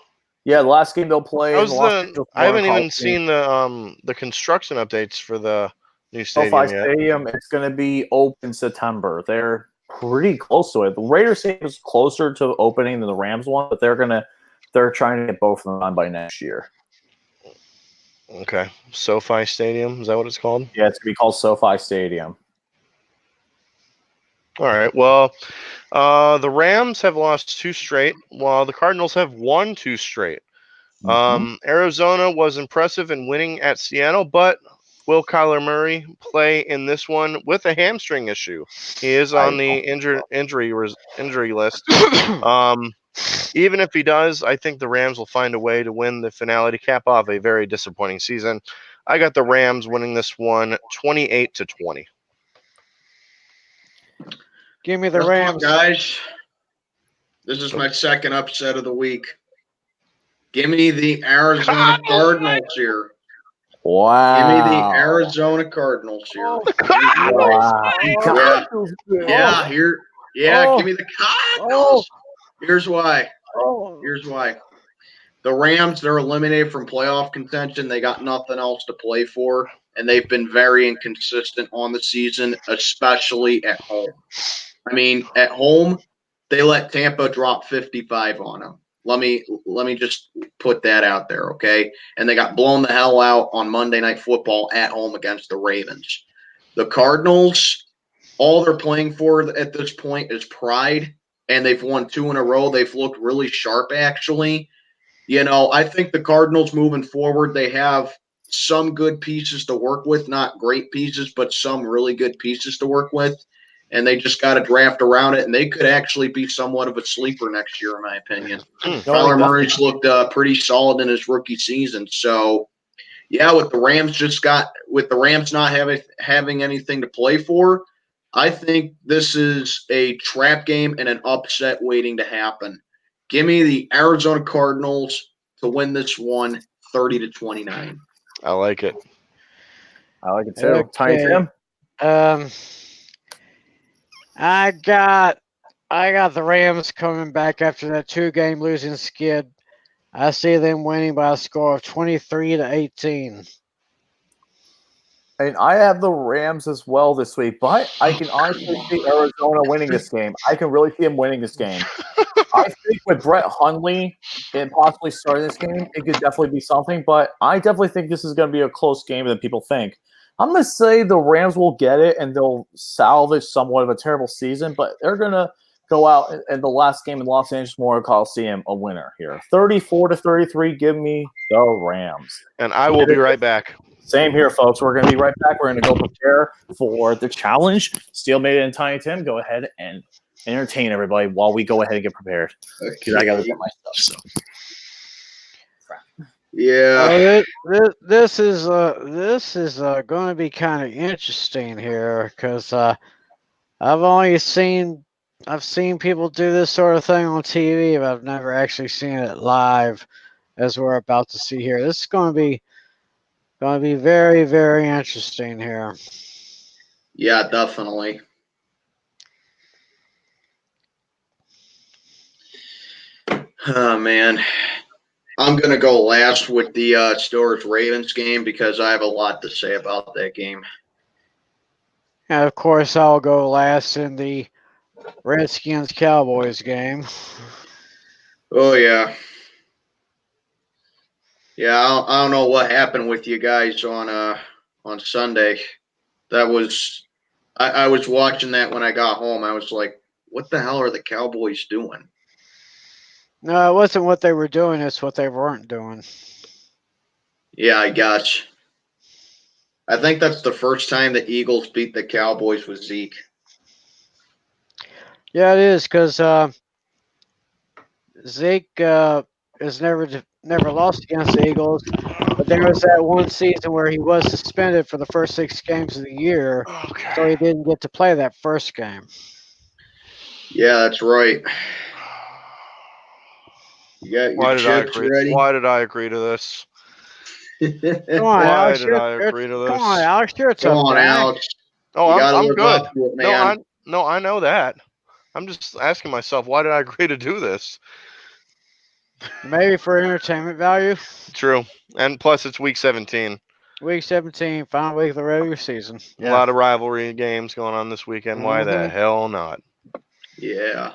Yeah, the last game they'll play. I haven't even seen the construction updates for the new stadium SoFi yet. Stadium. It's going to be open September. They're pretty close to it. The Raiders Stadium is closer to opening than the Rams one, but they're trying to get both of them on by next year. Okay. SoFi Stadium, is that what it's called? Yeah, it's going to be called SoFi Stadium. All right. Well, the Rams have lost 2 straight, while the Cardinals have won 2 straight. Arizona was impressive in winning at Seattle, but will Kyler Murray play in this one with a hamstring issue? He is on the injury list. Even if he does, I think the Rams will find a way to win the finale to cap off a very disappointing season. I got the Rams winning this one 28-20. Give me the Rams. Guys, this is my second upset of the week. Give me the Arizona Cardinals here. Wow. Give me the Arizona Cardinals here. Wow. Give me the Cardinals. Here's why. The Rams, they're eliminated from playoff contention. They got nothing else to play for, and they've been very inconsistent on the season, especially at home. I mean, at home, they let Tampa drop 55 on them. Let me just put that out there, okay? And they got blown the hell out on Monday Night Football at home against the Ravens. The Cardinals, all they're playing for at this point is pride, and they've won 2 in a row. They've looked really sharp, actually. I think the Cardinals moving forward, they have some good pieces to work with, not great pieces, but some really good pieces to work with. And they just got to draft around it, and they could actually be somewhat of a sleeper next year, in my opinion. Kyler Murray's looked pretty solid in his rookie season. So, yeah, with the Rams not having anything to play for, I think this is a trap game and an upset waiting to happen. Give me the Arizona Cardinals to win this one, 30-29. I like it. I like it too. Okay. Tiny Tim? I got the Rams coming back after that 2-game losing skid. I see them winning by a score of 23-18. And I have the Rams as well this week, but I can honestly see Arizona winning this game. I can really see them winning this game. I think with Brett Hundley and possibly starting this game, it could definitely be something, but I definitely think this is going to be a close game than people think. I'm going to say the Rams will get it, and they'll salvage somewhat of a terrible season, but they're going to go out in the last game in Los Angeles Memorial Coliseum a winner here. 34-33, give me the Rams. And I will be right back. Same here, folks. We're going to be right back. We're going to go prepare for the challenge. Steelmate and Tiny Tim, go ahead and entertain everybody while we go ahead and get prepared. Because I got to get my stuff. So. Yeah. This is going to be kind of interesting here because I've seen people do this sort of thing on TV, but I've never actually seen it live, as we're about to see here. This is going to be very, very interesting here. Yeah, definitely. Oh, man. I'm going to go last with the Steelers-Ravens game because I have a lot to say about that game. And, of course, I'll go last in the Redskins-Cowboys game. Oh, yeah. Yeah, I don't know what happened with you guys on Sunday. That was I was watching that when I got home. I was like, what the hell are the Cowboys doing? No, it wasn't what they were doing. It's what they weren't doing. Yeah, I got you. I think that's the first time the Eagles beat the Cowboys with Zeke. Yeah, it is because Zeke has never lost against the Eagles. But there was that one season where he was suspended for the first 6 games of the year, so he didn't get to play that first game. Yeah, that's right. You got your chips ready? Why did I agree to this? Come on, Alex. Did I agree to this? Come on, Alex. You're a tough Come on, guy. Alex. Oh, I'm good. It, man. No, I know that. I'm just asking myself, why did I agree to do this? Maybe for entertainment value. True. And plus, it's week 17. Week 17, final week of the regular season. Yeah. A lot of rivalry games going on this weekend. Why the hell not? Yeah.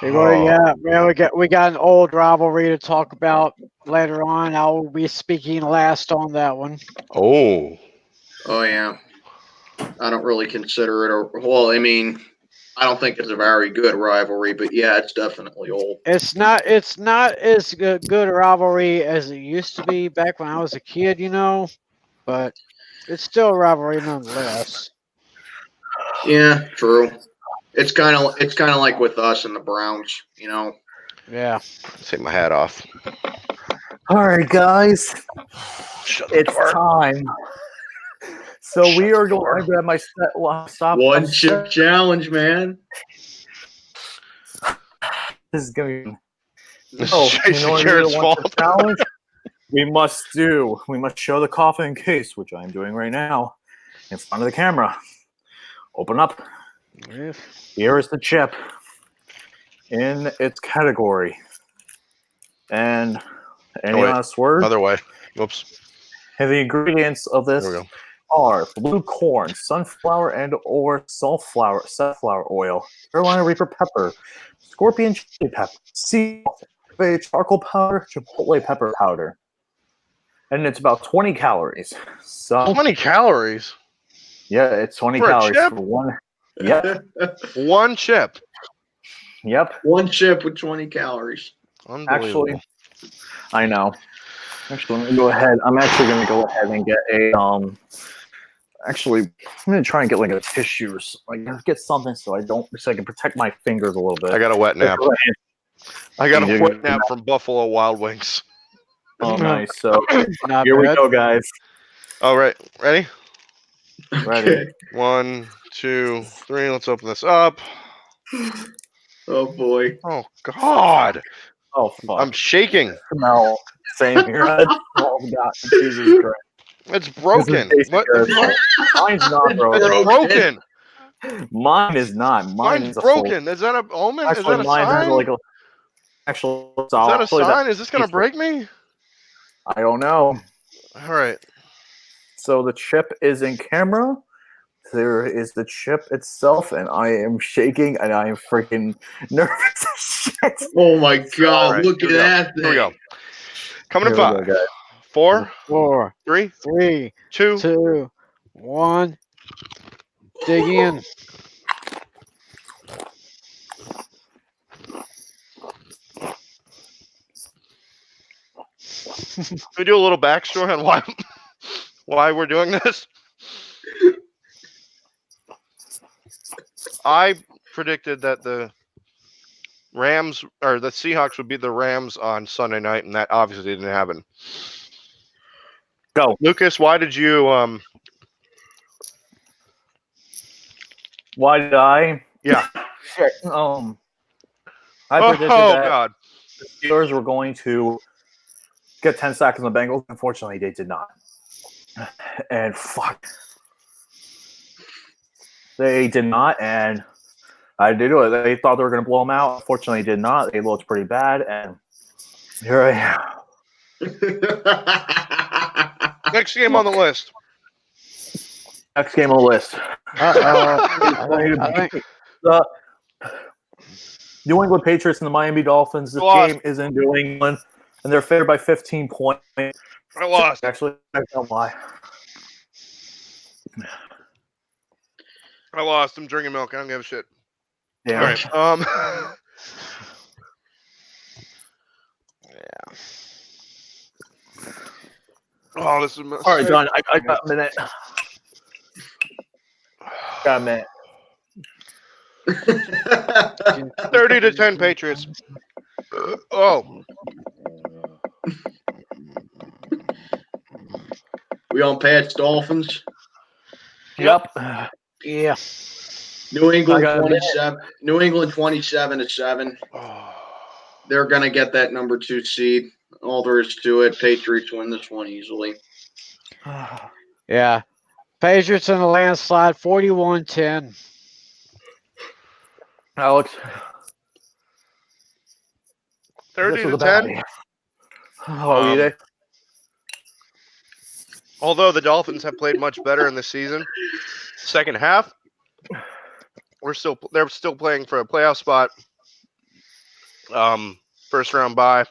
We got an old rivalry to talk about later on. I will be speaking last on that one. Oh. Oh, yeah. I don't really consider it I mean, I don't think it's a very good rivalry, but yeah, it's definitely old. It's not as good a rivalry as it used to be back when I was a kid, but it's still a rivalry nonetheless. Yeah, true. It's kind of like with us and the Browns, Yeah. Take my hat off. All right, guys. It's time. So we are going to grab my stop. One chip challenge, man. This is going to be Jared's fault. Challenge. We must show the coffin case, which I'm doing right now, in front of the camera. Open up. Here is the chip in its category. And any last words? Other way. Whoops. And the ingredients of this are blue corn, sunflower and or safflower oil, Carolina Reaper pepper, scorpion chili pepper, sea salt, charcoal powder, chipotle pepper powder. And it's about 20 calories. So 20 calories? Yeah, it's 20 for calories a chip? for one. Yeah. One chip. Yep. One chip with 20 calories. Unbelievable. Actually, I know. Actually, let me go ahead. I'm actually going to go ahead and get a Actually, I'm going to try and get like a tissue or like get something so I can protect my fingers a little bit. I got a wet nap. I got a wet nap from Buffalo Wild Wings. Oh, nice. So Not here we bad. go, guys. All right, ready? Ready. Okay. 1, 2, 3. Let's open this up. Oh boy. Oh God, Oh fuck. I'm shaking. No, same here. Oh God, Jesus Christ. It's broken. This is What the fuck? Mine's not broken. It's broken. Mine is not. Mine Mine's is a full. broken. Is that an omen? Actually, Is that a mine has sign? like a. Actually, Is that a sign? Is this gonna break me? I don't know. All right. So the chip is in camera. There is the chip itself, and I am shaking, and I am freaking nervous as shit. Oh my God! All right, Look here at we go. that Here we thing. go. Coming in Here we 5, go, guys. 4, 4, 3, 3, 2. 2, 1. Dig in. Can we do a little backstory on why we're doing this? I predicted that the Rams or the Seahawks would beat the Rams on Sunday night, and that obviously didn't happen. Go, Lucas. Why did you? Why did I? Yeah. Shit. I predicted that God. the Steelers were going to get 10 sacks on the Bengals. Unfortunately, they did not. And fuck. They did not, and I did do it. They thought they were going to blow them out. Unfortunately, they did not. They looked pretty bad, and here I am. Next game on the list. Next game on the list. I think The New England Patriots and the Miami Dolphins. This Lost. game is in New England, and they're favored by 15 points. I lost. Actually, I don't lie. I lost. I'm drinking milk. I don't give a shit. Yeah. All right. yeah. Oh, this is. All right, John. I got a minute. Got a minute. 30-10 Patriots. Oh. We on Pat's Dolphins. Yep. Yeah. New England I got a 27. New England 27-7. They're gonna get that number 2 seed. All there is to it. Patriots win this one easily. Yeah. Patriots in a landslide, 41-10. Alex. 30-10. Oh, you Although the Dolphins have played much better in the season, second half, they're still playing for a playoff spot. First round bye.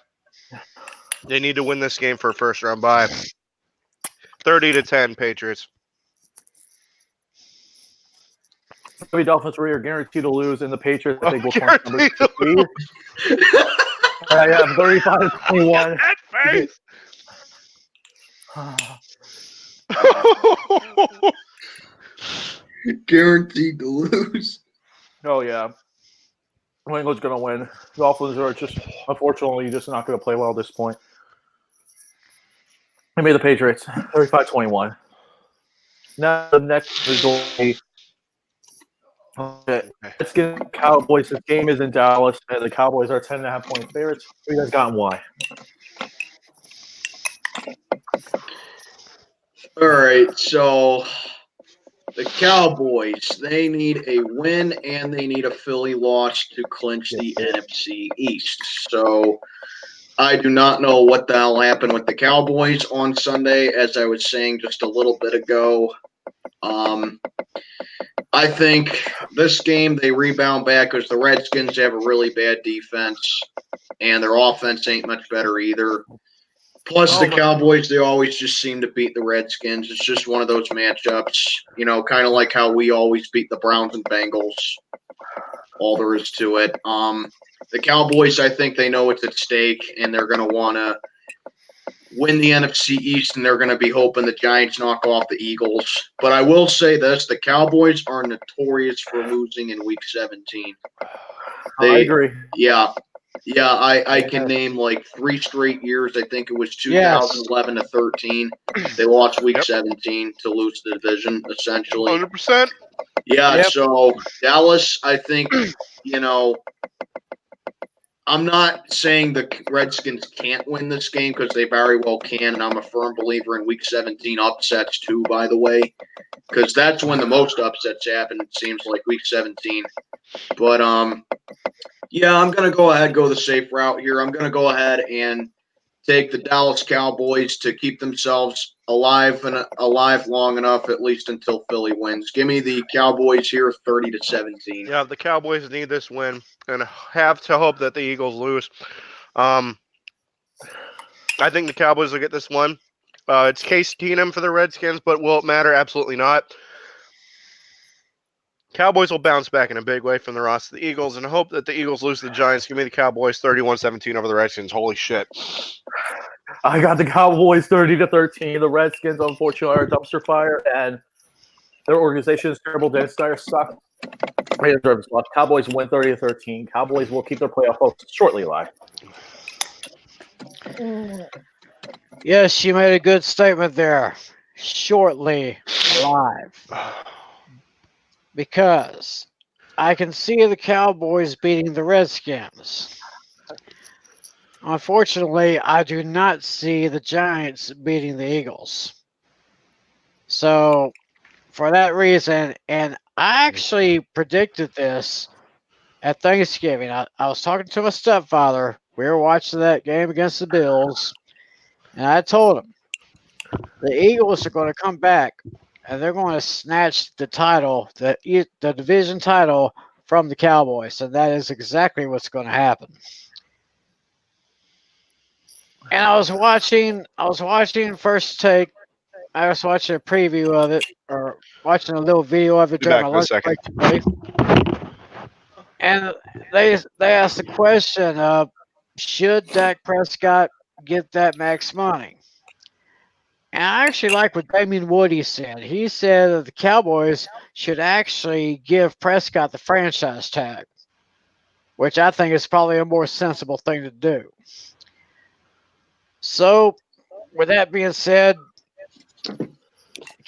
They need to win this game for a first round bye. 30-10 Patriots. The Dolphins are guaranteed to lose, and the Patriots I think will punch number Guaranteed to 3. Yeah, 35-21. That face. Guaranteed to lose. Oh yeah, New England's gonna win. The Dolphins are just unfortunately just not gonna play well at this point. I made the Patriots 35-21. Now the next is going to be let's get the Cowboys. This game is in Dallas, and the Cowboys are 10.5 point favorites. Who you guys got and why? All right, so the Cowboys, they need a win and they need a Philly loss to clinch the NFC East. So I do not know what the hell happened with the Cowboys on Sunday, as I was saying just a little bit ago. I think this game they rebound back because the Redskins have a really bad defense and their offense ain't much better either. Plus, the Cowboys, they always just seem to beat the Redskins. It's just one of those matchups, kind of like how we always beat the Browns and Bengals. all there is to it. The Cowboys, I think they know what's at stake, and they're going to want to win the NFC East, and they're going to be hoping the Giants knock off the Eagles. But I will say this, the Cowboys are notorious for losing in Week 17. I agree. Yeah. Yeah, I can name like 3 straight years. I think it was 2011 to 13. They lost Week 17 to lose the division, essentially. 100%. Yeah, so Dallas, I think, I'm not saying the Redskins can't win this game because they very well can, and I'm a firm believer in Week 17 upsets too, by the way, because that's when the most upsets happen, it seems like, Week 17. But, yeah, I'm going to go the safe route here. I'm going to go ahead and take the Dallas Cowboys to keep themselves alive long enough, at least until Philly wins. Give me the Cowboys here, 30-17. Yeah, the Cowboys need this win and have to hope that the Eagles lose. I think the Cowboys will get this one. It's Case Keenum for the Redskins, but will it matter? Absolutely not. Cowboys will bounce back in a big way from the loss to the Eagles and hope that the Eagles lose to the Giants. Give me the Cowboys 31-17 over the Redskins. Holy shit. I got the Cowboys 30-13. The Redskins, unfortunately, are a dumpster fire, and their organization is terrible. Dennis Snyder sucks. They deserve this loss. Cowboys win 30-13. Cowboys will keep their playoff hopes shortly alive. Yes, you made a good statement there. Shortly alive. Because I can see the Cowboys beating the Redskins. Unfortunately, I do not see the Giants beating the Eagles. So, for that reason, and I actually predicted this at Thanksgiving. I was talking to my stepfather. We were watching that game against the Bills, and I told him the Eagles are going to come back and they're going to snatch the title, the division title from the Cowboys, and that is exactly what's going to happen. And I was watching First Take. I was watching a preview of it, or watching a little video of it during my lunch break today. And they asked the question of, should Dak Prescott get that max money? And I actually like what Damian Woody said. He said that the Cowboys should actually give Prescott the franchise tag, which I think is probably a more sensible thing to do. So, with that being said,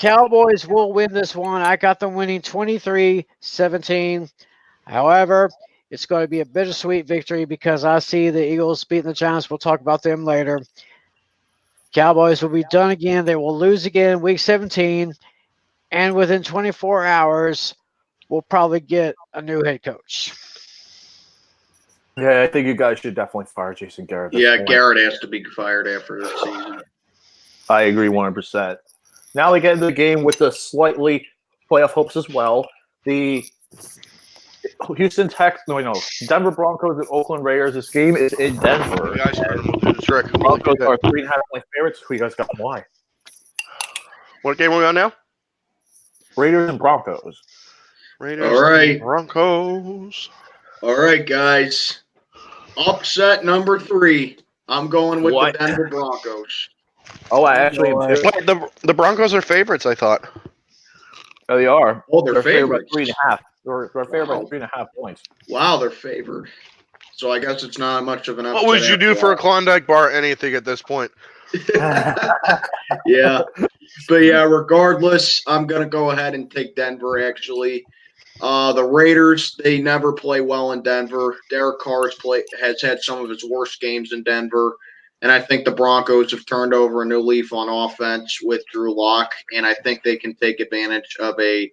Cowboys will win this one. I got them winning 23-17. However, it's going to be a bittersweet victory because I see the Eagles beating the Giants. We'll talk about them later. Cowboys will be done again. They will lose again Week 17. And within 24 hours, we'll probably get a new head coach. Yeah, I think you guys should definitely fire Jason Garrett. Yeah, Garrett has to be fired after this season. I agree 100%. Now we get into the game with the slightly playoff hopes as well. The Denver Broncos and Oakland Raiders. This game is in Denver. Guys, Broncos are 3.5-point favorites. Who you guys got and why? What game are we on now? Raiders and Broncos. Raiders All right. Broncos. All right, guys. Upset number 3. I'm going with the Denver Broncos. Oh, I actually am too. Wait, the Broncos are favorites, I thought. Oh, they are. Oh, they're favored favorites. by 3.5. They're favored by 3.5 points. Wow, they're favored. So I guess it's not much of an upset. What would you do for a Klondike bar? Anything at this point. Yeah. But yeah, regardless, I'm going to go ahead and take Denver, actually. The Raiders, they never play well in Denver. Derek Carr has had some of his worst games in Denver. And I think the Broncos have turned over a new leaf on offense with Drew Lock. And I think they can take advantage of a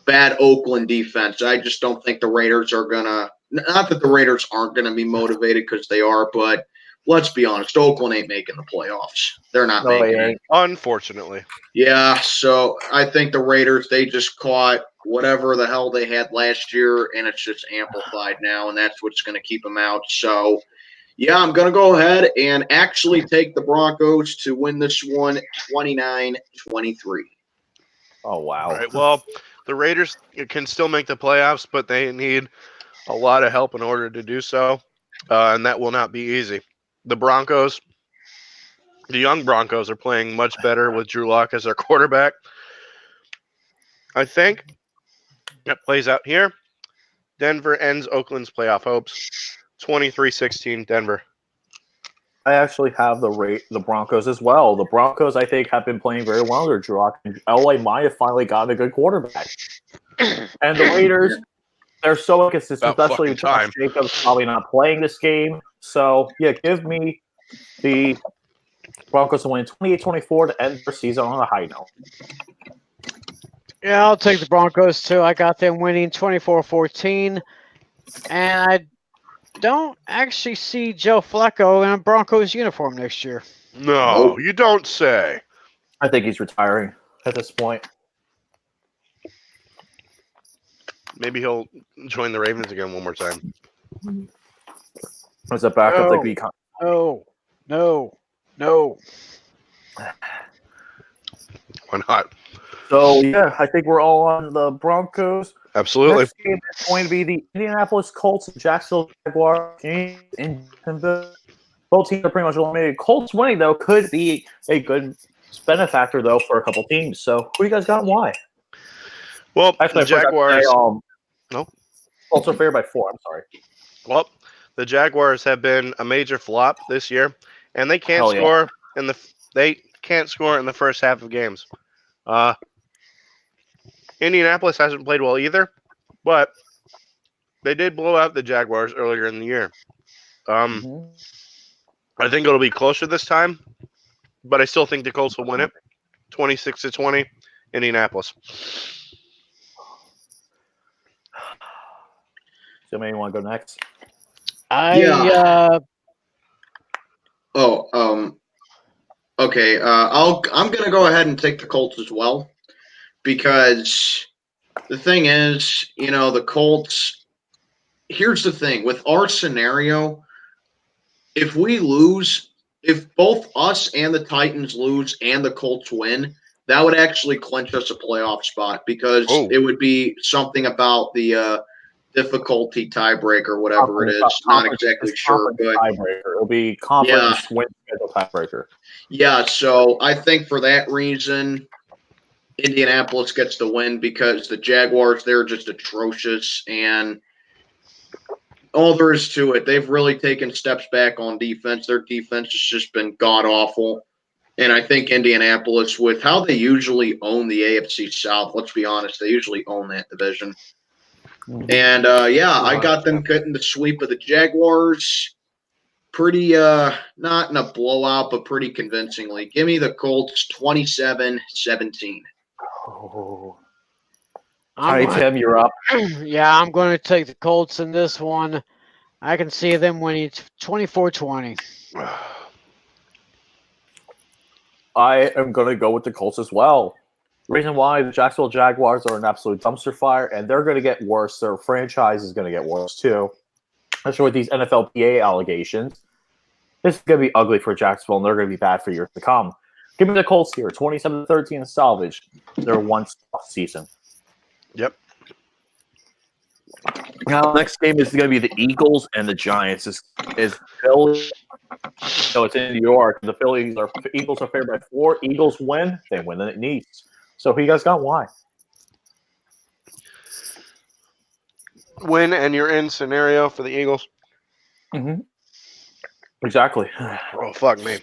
bad Oakland defense. I just don't think the Raiders are going to – not that the Raiders aren't going to be motivated, because they are, but let's be honest, Oakland ain't making the playoffs. They're not making it. Unfortunately. Yeah, so I think the Raiders, they just caught whatever the hell they had last year, and it's just amplified now, and that's what's going to keep them out. So, yeah, I'm going to go ahead and actually take the Broncos to win this one 29-23. Oh, wow. All right, well, the Raiders can still make the playoffs, but they need a lot of help in order to do so, and that will not be easy. The young Broncos, are playing much better with Drew Lock as their quarterback. I think that plays out here. Denver ends Oakland's playoff hopes. 23-16 Denver. I actually have the Broncos as well. The Broncos, I think, have been playing very well under Drew Lock. LA might have finally gotten a good quarterback. And the Raiders, they're so inconsistent, About especially fucking with Josh time. Jacobs probably not playing this game. So, yeah, give me the Broncos to win 28-24 to end their season on a high note. Yeah, I'll take the Broncos too. I got them winning 24-14. And I don't actually see Joe Flacco in a Broncos uniform next year. No, Nope. you don't say. I think he's retiring at this point. Maybe he'll join the Ravens again one more time. As a backup, No. they become. No. Why not? So, yeah, I think we're all on the Broncos. Absolutely. Next game is going to be the Indianapolis Colts and Jacksonville Jaguars in Jacksonville. Both teams are pretty much eliminated. Colts winning, though, could be a good benefactor, though, for a couple teams. So, who do you guys got and why? Well, Actually, the Jaguars. No. Colts are favored by 4. I'm sorry. Well, the Jaguars have been a major flop this year, and they can't Hell yeah. score in the first half of games. Indianapolis hasn't played well either, but they did blow out the Jaguars earlier in the year. I think it'll be closer this time, but I still think the Colts will win it. 26-20, Indianapolis. So, maybe you want to go next? Okay. I'm gonna go ahead and take the Colts as well, because the thing is, the Colts. Here's the thing with our scenario: if we lose, if both us and the Titans lose and the Colts win, that would actually clinch us a playoff spot, because it would be something about the difficulty tiebreaker, whatever it is. Not exactly sure, but tiebreaker. It'll be conference win schedule tiebreaker. Yeah, so I think for that reason, Indianapolis gets the win, because the Jaguars, they're just atrocious, and all there is to it, they've really taken steps back on defense. Their defense has just been god-awful. And I think Indianapolis, with how they usually own the AFC South, let's be honest, they usually own that division. And, I got them getting the sweep of the Jaguars pretty, not in a blowout, but pretty convincingly. Give me the Colts 27-17. All right, Tim, you're up. Yeah, I'm going to take the Colts in this one. I can see them winning 24-20. I am going to go with the Colts as well. Reason why, the Jacksonville Jaguars are an absolute dumpster fire, and they're going to get worse. Their franchise is going to get worse, too. Especially with these NFLPA allegations. This is going to be ugly for Jacksonville, and they're going to be bad for years to come. Give me the Colts here, 27-13 salvage their one season. Yep. Now, next game is going to be the Eagles and the Giants. Is Philly? So it's in New York. The Eagles are favored by 4. Eagles win. They win the East. So who you guys got? Why? Win and you're in scenario for the Eagles. Mm-hmm. Exactly. Oh, fuck me.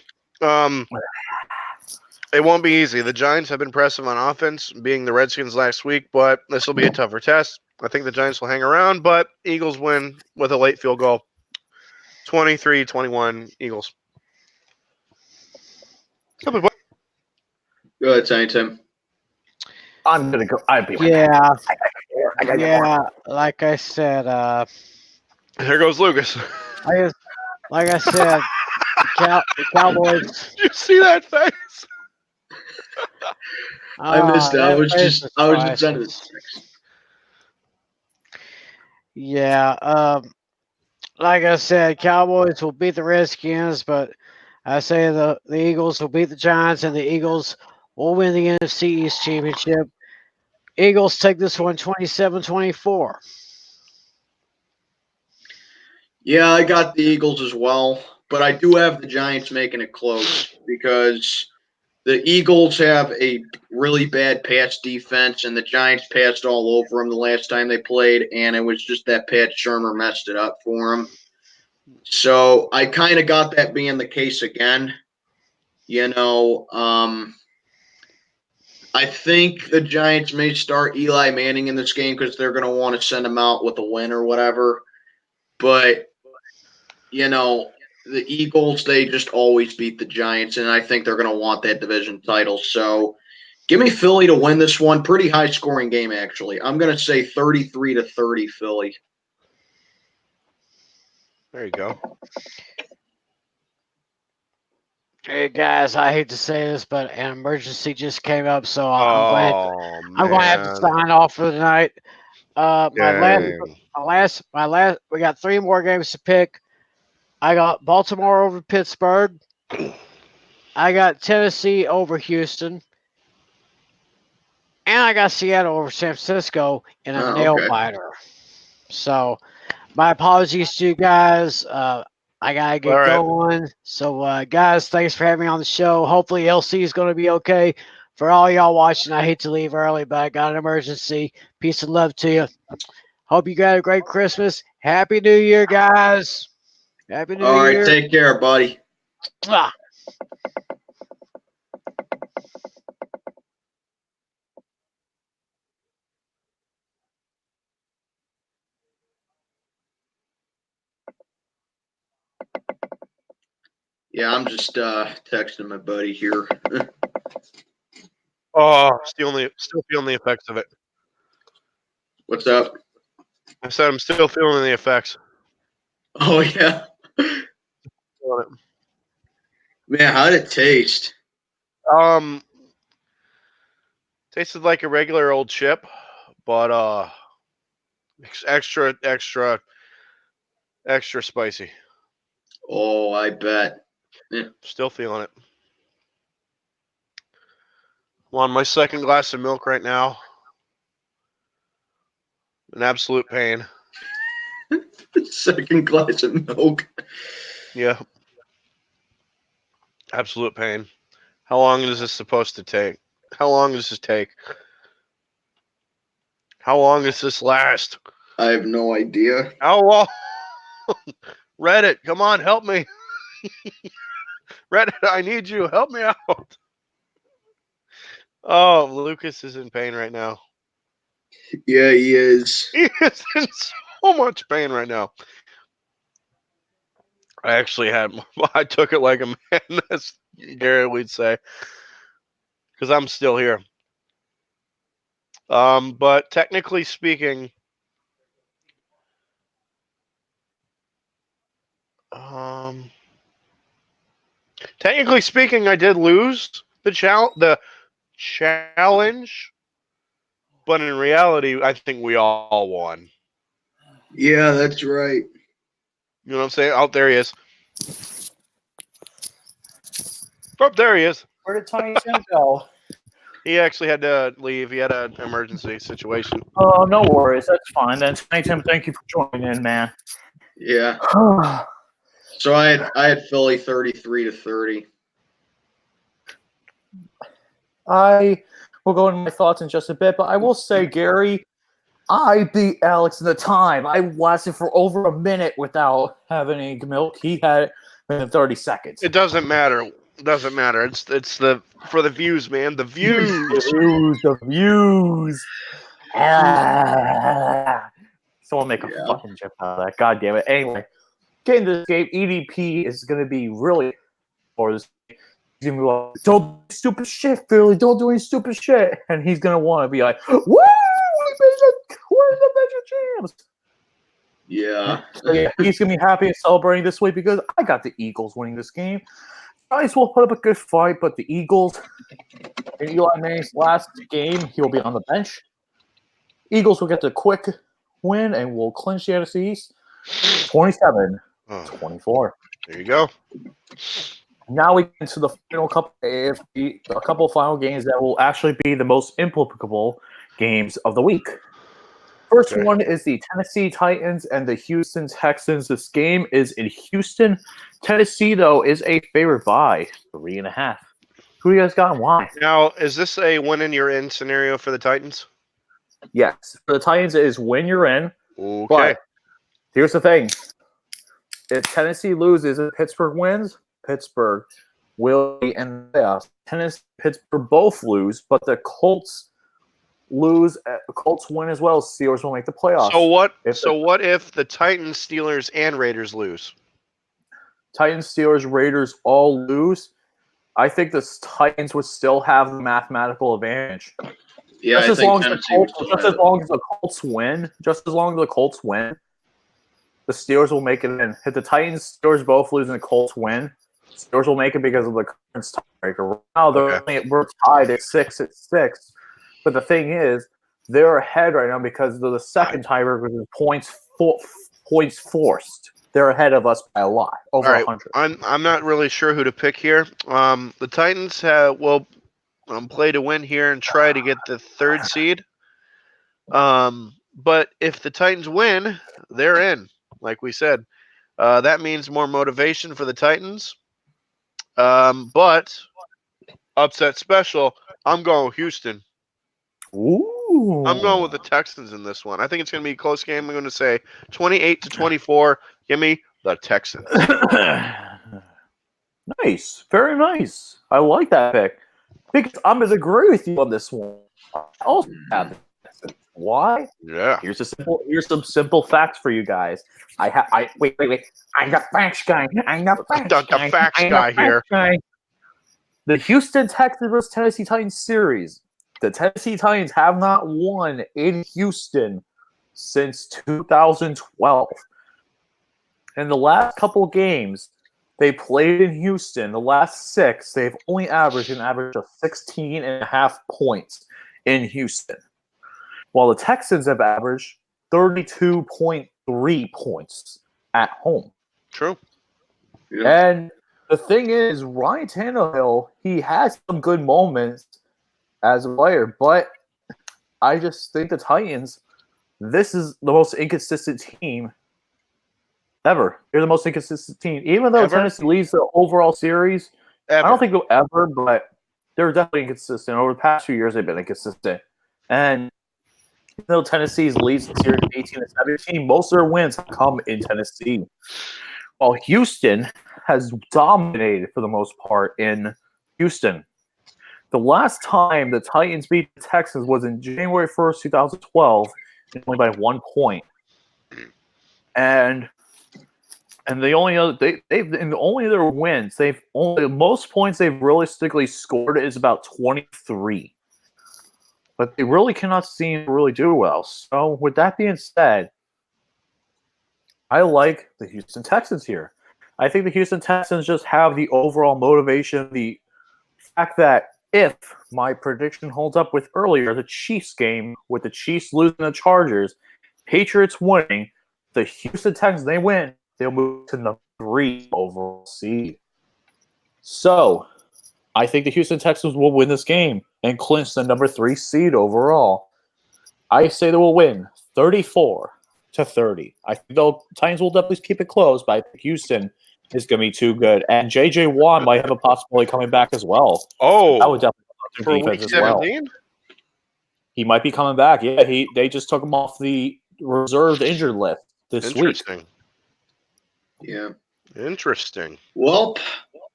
It won't be easy. The Giants have been impressive on offense, being the Redskins last week, but this will be a tougher test. I think the Giants will hang around, but Eagles win with a late field goal. 23-21 Eagles. Go ahead, Tim. I'm going to go. I'd be like I said. Here goes Lucas. Like I said, the Cowboys. Did you see that face? I missed it. I was just under this. Yeah. Like I said, Cowboys will beat the Redskins, but I say the Eagles will beat the Giants, and the Eagles will win the NFC East Championship. Eagles take this one 27-24. Yeah, I got the Eagles as well, but I do have the Giants making it close because the Eagles have a really bad pass defense, and the Giants passed all over them the last time they played, and it was just that Pat Shermer messed it up for them. So I kind of got that being the case again. You know, I think the Giants may start Eli Manning in this game because they're going to want to send him out with a win or whatever. But, you know, the Eagles, they just always beat the Giants, and I think they're going to want that division title. So give me Philly to win this one. Pretty high scoring game, actually. I'm going to say 33-30 Philly. There you go. Hey guys, I hate to say this, but an emergency just came up, so I'm going to have to Man. sign off for the night. Dang. My last. We got 3 more games to pick. I got Baltimore over Pittsburgh. I got Tennessee over Houston, and I got Seattle over San Francisco in a nail Okay. biter. So, my apologies to you guys. I gotta get All right. going. So, guys, thanks for having me on the show. Hopefully, LC is going to be okay. For all y'all watching, I hate to leave early, but I got an emergency. Peace and love to you. Hope you got a great Christmas. Happy New Year, guys. Happy New All right, Year. take care, buddy. Mwah. Yeah, I'm just texting my buddy here. Oh, still feeling the effects of it. What's up? I said I'm still feeling the effects. Oh, yeah. Feeling Man, how'd it taste? it. Tasted like a regular old chip, but extra spicy. Oh, I bet. Still feeling it. I'm on my second glass of milk right now. An absolute pain. Second glass of milk. Yeah. Absolute pain. How long is this supposed to take? How long does this take? How long does this last? I have no idea. How long? Reddit, come on, help me. Reddit, I need you. Help me out. Oh, Lucas is in pain right now. Yeah, he is. He is in so much pain right now. I took it like a man, as Gary would say, because I'm still here. But technically speaking, I did lose the challenge, but in reality, I think we all won. Yeah, that's right. You know what I'm saying? Oh, there he is. Oh, there he is. Where did Tiny Tim go? He actually had to leave. He had an emergency situation. Oh, no worries. That's fine. Then Tiny Tim, thank you for joining in, man. Yeah. So I had Philly 33-30. I will go into my thoughts in just a bit, but I will say, Gary, I beat Alex in the time. I lasted for over a minute without having any milk. He had it within 30 seconds. It doesn't matter. It doesn't matter. It's the for the views, man. The views. The views. Someone make a fucking chip out of that. God damn it. Anyway, getting this game, EDP is going to be really for this. He's going to be like, don't do stupid shit, Philly. Don't do any stupid shit. And he's going to want to be like, woo! We're the major champs. Yeah. So yeah, he's going to be happy and celebrating this week because I got the Eagles winning this game. Giants will put up a good fight, but the Eagles, in Eli Manning's last game, he'll be on the bench. Eagles will get the quick win and will clinch the NFC East 27-24. There you go. Now we get into the final couple final games that will actually be the most implicable games of the week. First Okay. one is the Tennessee Titans and the Houston Texans. This game is in Houston. Tennessee, though, is a favorite by 3.5. Who do you guys got and why? Now, is this a win and you're in scenario for the Titans? Yes, for the Titans, it is win you're in. Okay. But here's the thing. If Tennessee loses and Pittsburgh wins, Pittsburgh will be in the playoffs. Tennessee and Pittsburgh both lose, but the Colts lose. Colts win as well. Steelers will make the playoffs. What if the Titans, Steelers, and Raiders lose? Titans, Steelers, Raiders all lose. I think the Titans would still have the mathematical advantage. Yeah, Just I as think long as Tennessee would still have it. the Colts win, the Steelers will make it in. If the Titans, Steelers both lose and the Colts win, Steelers will make it because of the current tiebreaker. Now we're tied at 6-6, but the thing is, they're ahead right now because of the second tiebreaker, which is points forced. They're ahead of us by a lot, over 100. I'm not really sure who to pick here. The Titans will play to win here and try to get the 3rd seed. But if the Titans win, they're in. Like we said, that means more motivation for the Titans. But upset special, I'm going with Houston. Ooh. I'm going with the Texans in this one. I think it's going to be a close game. I'm going to say 28-24. Give me the Texans. Nice. Very nice. I like that pick. Because I'm going to agree with you on this one. I also have the Texans. Why? Yeah. Here's some simple facts for you guys. Wait. I got facts guy. Here. The Houston Texans versus Tennessee Titans series. The Tennessee Titans have not won in Houston since 2012. In the last couple games they played in Houston, the last 6, they've only averaged an average of 16.5 points in Houston, while the Texans have averaged 32.3 points at home. True. Yeah. And the thing is, Ryan Tannehill, he has some good moments as a player, but I just think the Titans, this is the most inconsistent team ever. They're the most inconsistent team. Even though Tennessee leads the overall series, I don't think they'll ever, but they're definitely inconsistent. Over the past few years, they've been inconsistent. And even though Tennessee's leads the series 18-17, most of their wins have come in Tennessee. While Houston has dominated for the most part in Houston. The last time the Titans beat the Texans was in January 1st, 2012, and only by 1 point. And the only other only their wins, the most points they've realistically scored is about 23. But they really cannot seem to really do well. So with that being said, I like the Houston Texans here. I think the Houston Texans just have the overall motivation, the fact that if my prediction holds up with earlier, the Chiefs game, with the Chiefs losing the Chargers, Patriots winning, the Houston Texans, they win, they'll move to the 3 overall seed. So, I think the Houston Texans will win this game and clinch the number 3 seed overall. I say they will win 34-30. I think the Titans will definitely keep it close, but I think Houston is going to be too good. And J.J. Watt might have a possibility coming back as well. Oh, that would definitely for defense week as well. 17? He might be coming back. Yeah, they just took him off the reserved injured list this week. Interesting. Yeah. Interesting. Well,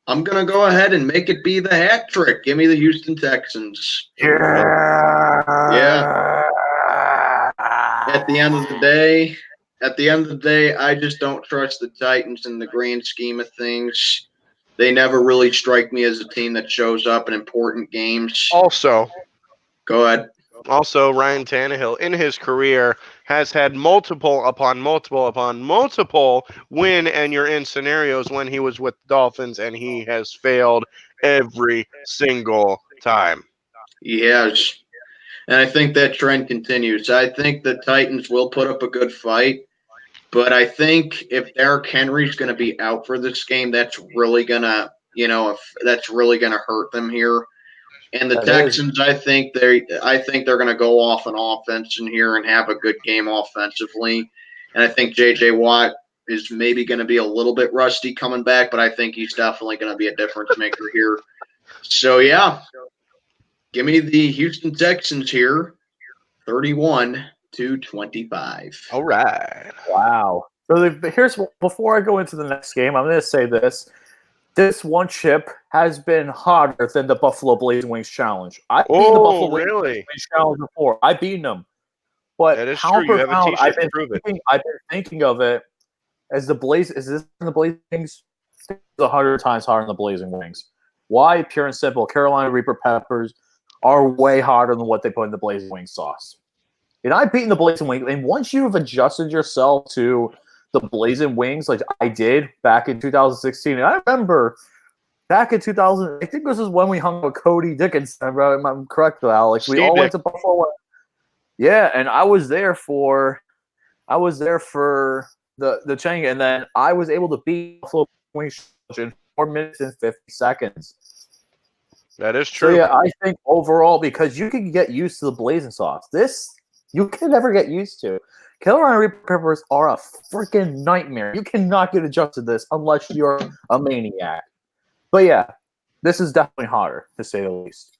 I'm going to go ahead and make it be the hat trick. Give me the Houston Texans. Yeah. At the end of the day, I just don't trust the Titans in the grand scheme of things. They never really strike me as a team that shows up in important games. Also, go ahead. Also, Ryan Tannehill in his career has had multiple win and you're in scenarios when he was with the Dolphins, and he has failed every single time. He has. And I think that trend continues. I think the Titans will put up a good fight. But I think if Derrick Henry's going to be out for this game, that's really going to, hurt them here. And the That Texans, I think they're going to go off on offense in here and have a good game offensively. And I think J.J. Watt is maybe going to be a little bit rusty coming back, but I think he's definitely going to be a difference maker here. So, yeah, give me the Houston Texans here, 31-25. All right. Wow. So here's before I go into the next game, I'm going to say this. This one chip has been hotter than the Buffalo Blazing Wings Challenge. I've beaten the Buffalo Blazing Wings Challenge before. I've beaten them. But That is pound true. per You have a pound, t-shirt to prove it. I've been thinking of it as the Blaze. Is this the Blazing Wings? It's 100 times hotter than the Blazing Wings. Why? Pure and simple. Carolina Reaper peppers are way hotter than what they put in the Blazing Wing sauce. And I've beaten the Blazing Wings. And once you've adjusted yourself to the Blazing Wings, like I did back in 2016, and I remember back in 2000, I think this is when we hung with Cody Dickinson. I'm correct, Alex. We all went to Buffalo. Yeah, and I was there for the Chang, and then I was able to beat Buffalo Wings in 4 minutes and 50 seconds. That is true. So yeah, I think overall, because you can get used to the blazing sauce, this you can never get used to. Carolina Reaper peppers are a freaking nightmare. You cannot get adjusted to this unless you're a maniac. But yeah, this is definitely hotter, to say the least.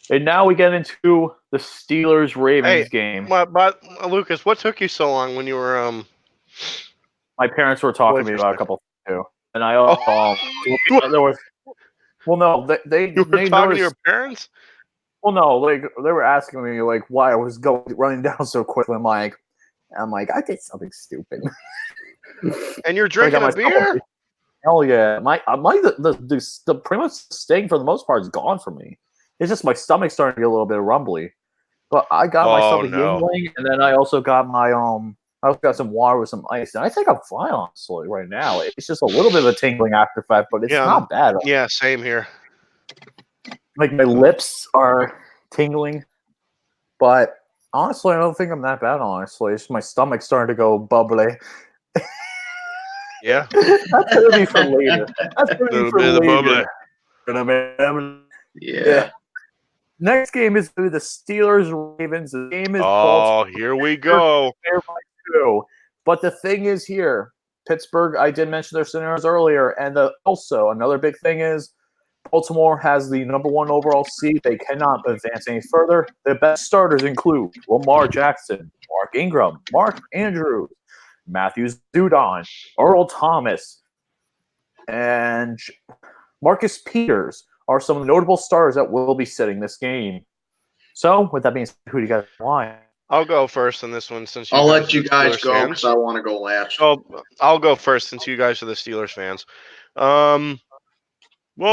And now we get into the Steelers-Ravens game. But Lucas, what took you so long when you were My parents were talking to me about a couple too, and I there was. Well, no, they you were they talking noticed, to your parents. Well, no, like they were asking me like why I was running down so quickly. I'm like, I did something stupid. And you're drinking a beer? Hell yeah, the pretty much sting for the most part is gone for me. It's just my stomach's starting to get a little bit rumbly. But I got my stomach yingling, and then I also got my I also got some water with some ice, and I think I'm fine honestly right now. It's just a little bit of a tingling after effect, but it's not bad. Yeah, same here. Like my lips are tingling, but honestly, I don't think I'm that bad. Honestly, it's my stomach's starting to go bubbly. Yeah, that's gonna be for later. That's gonna be for later. Yeah. Next game is the Steelers-Ravens. The game is here we go. But the thing is here, Pittsburgh, I did mention their scenarios earlier, and also another big thing is Baltimore has the #1 overall seed. They cannot advance any further. Their best starters include Lamar Jackson, Mark Ingram, Mark Andrews, Matthew Judon, Earl Thomas, and Marcus Peters are some notable starters that will be sitting this game. So, with that being said, who do you guys want? I'll go first in this one since I'll let you guys go because I want to go last. So I'll go first since you guys are the Steelers fans. Well,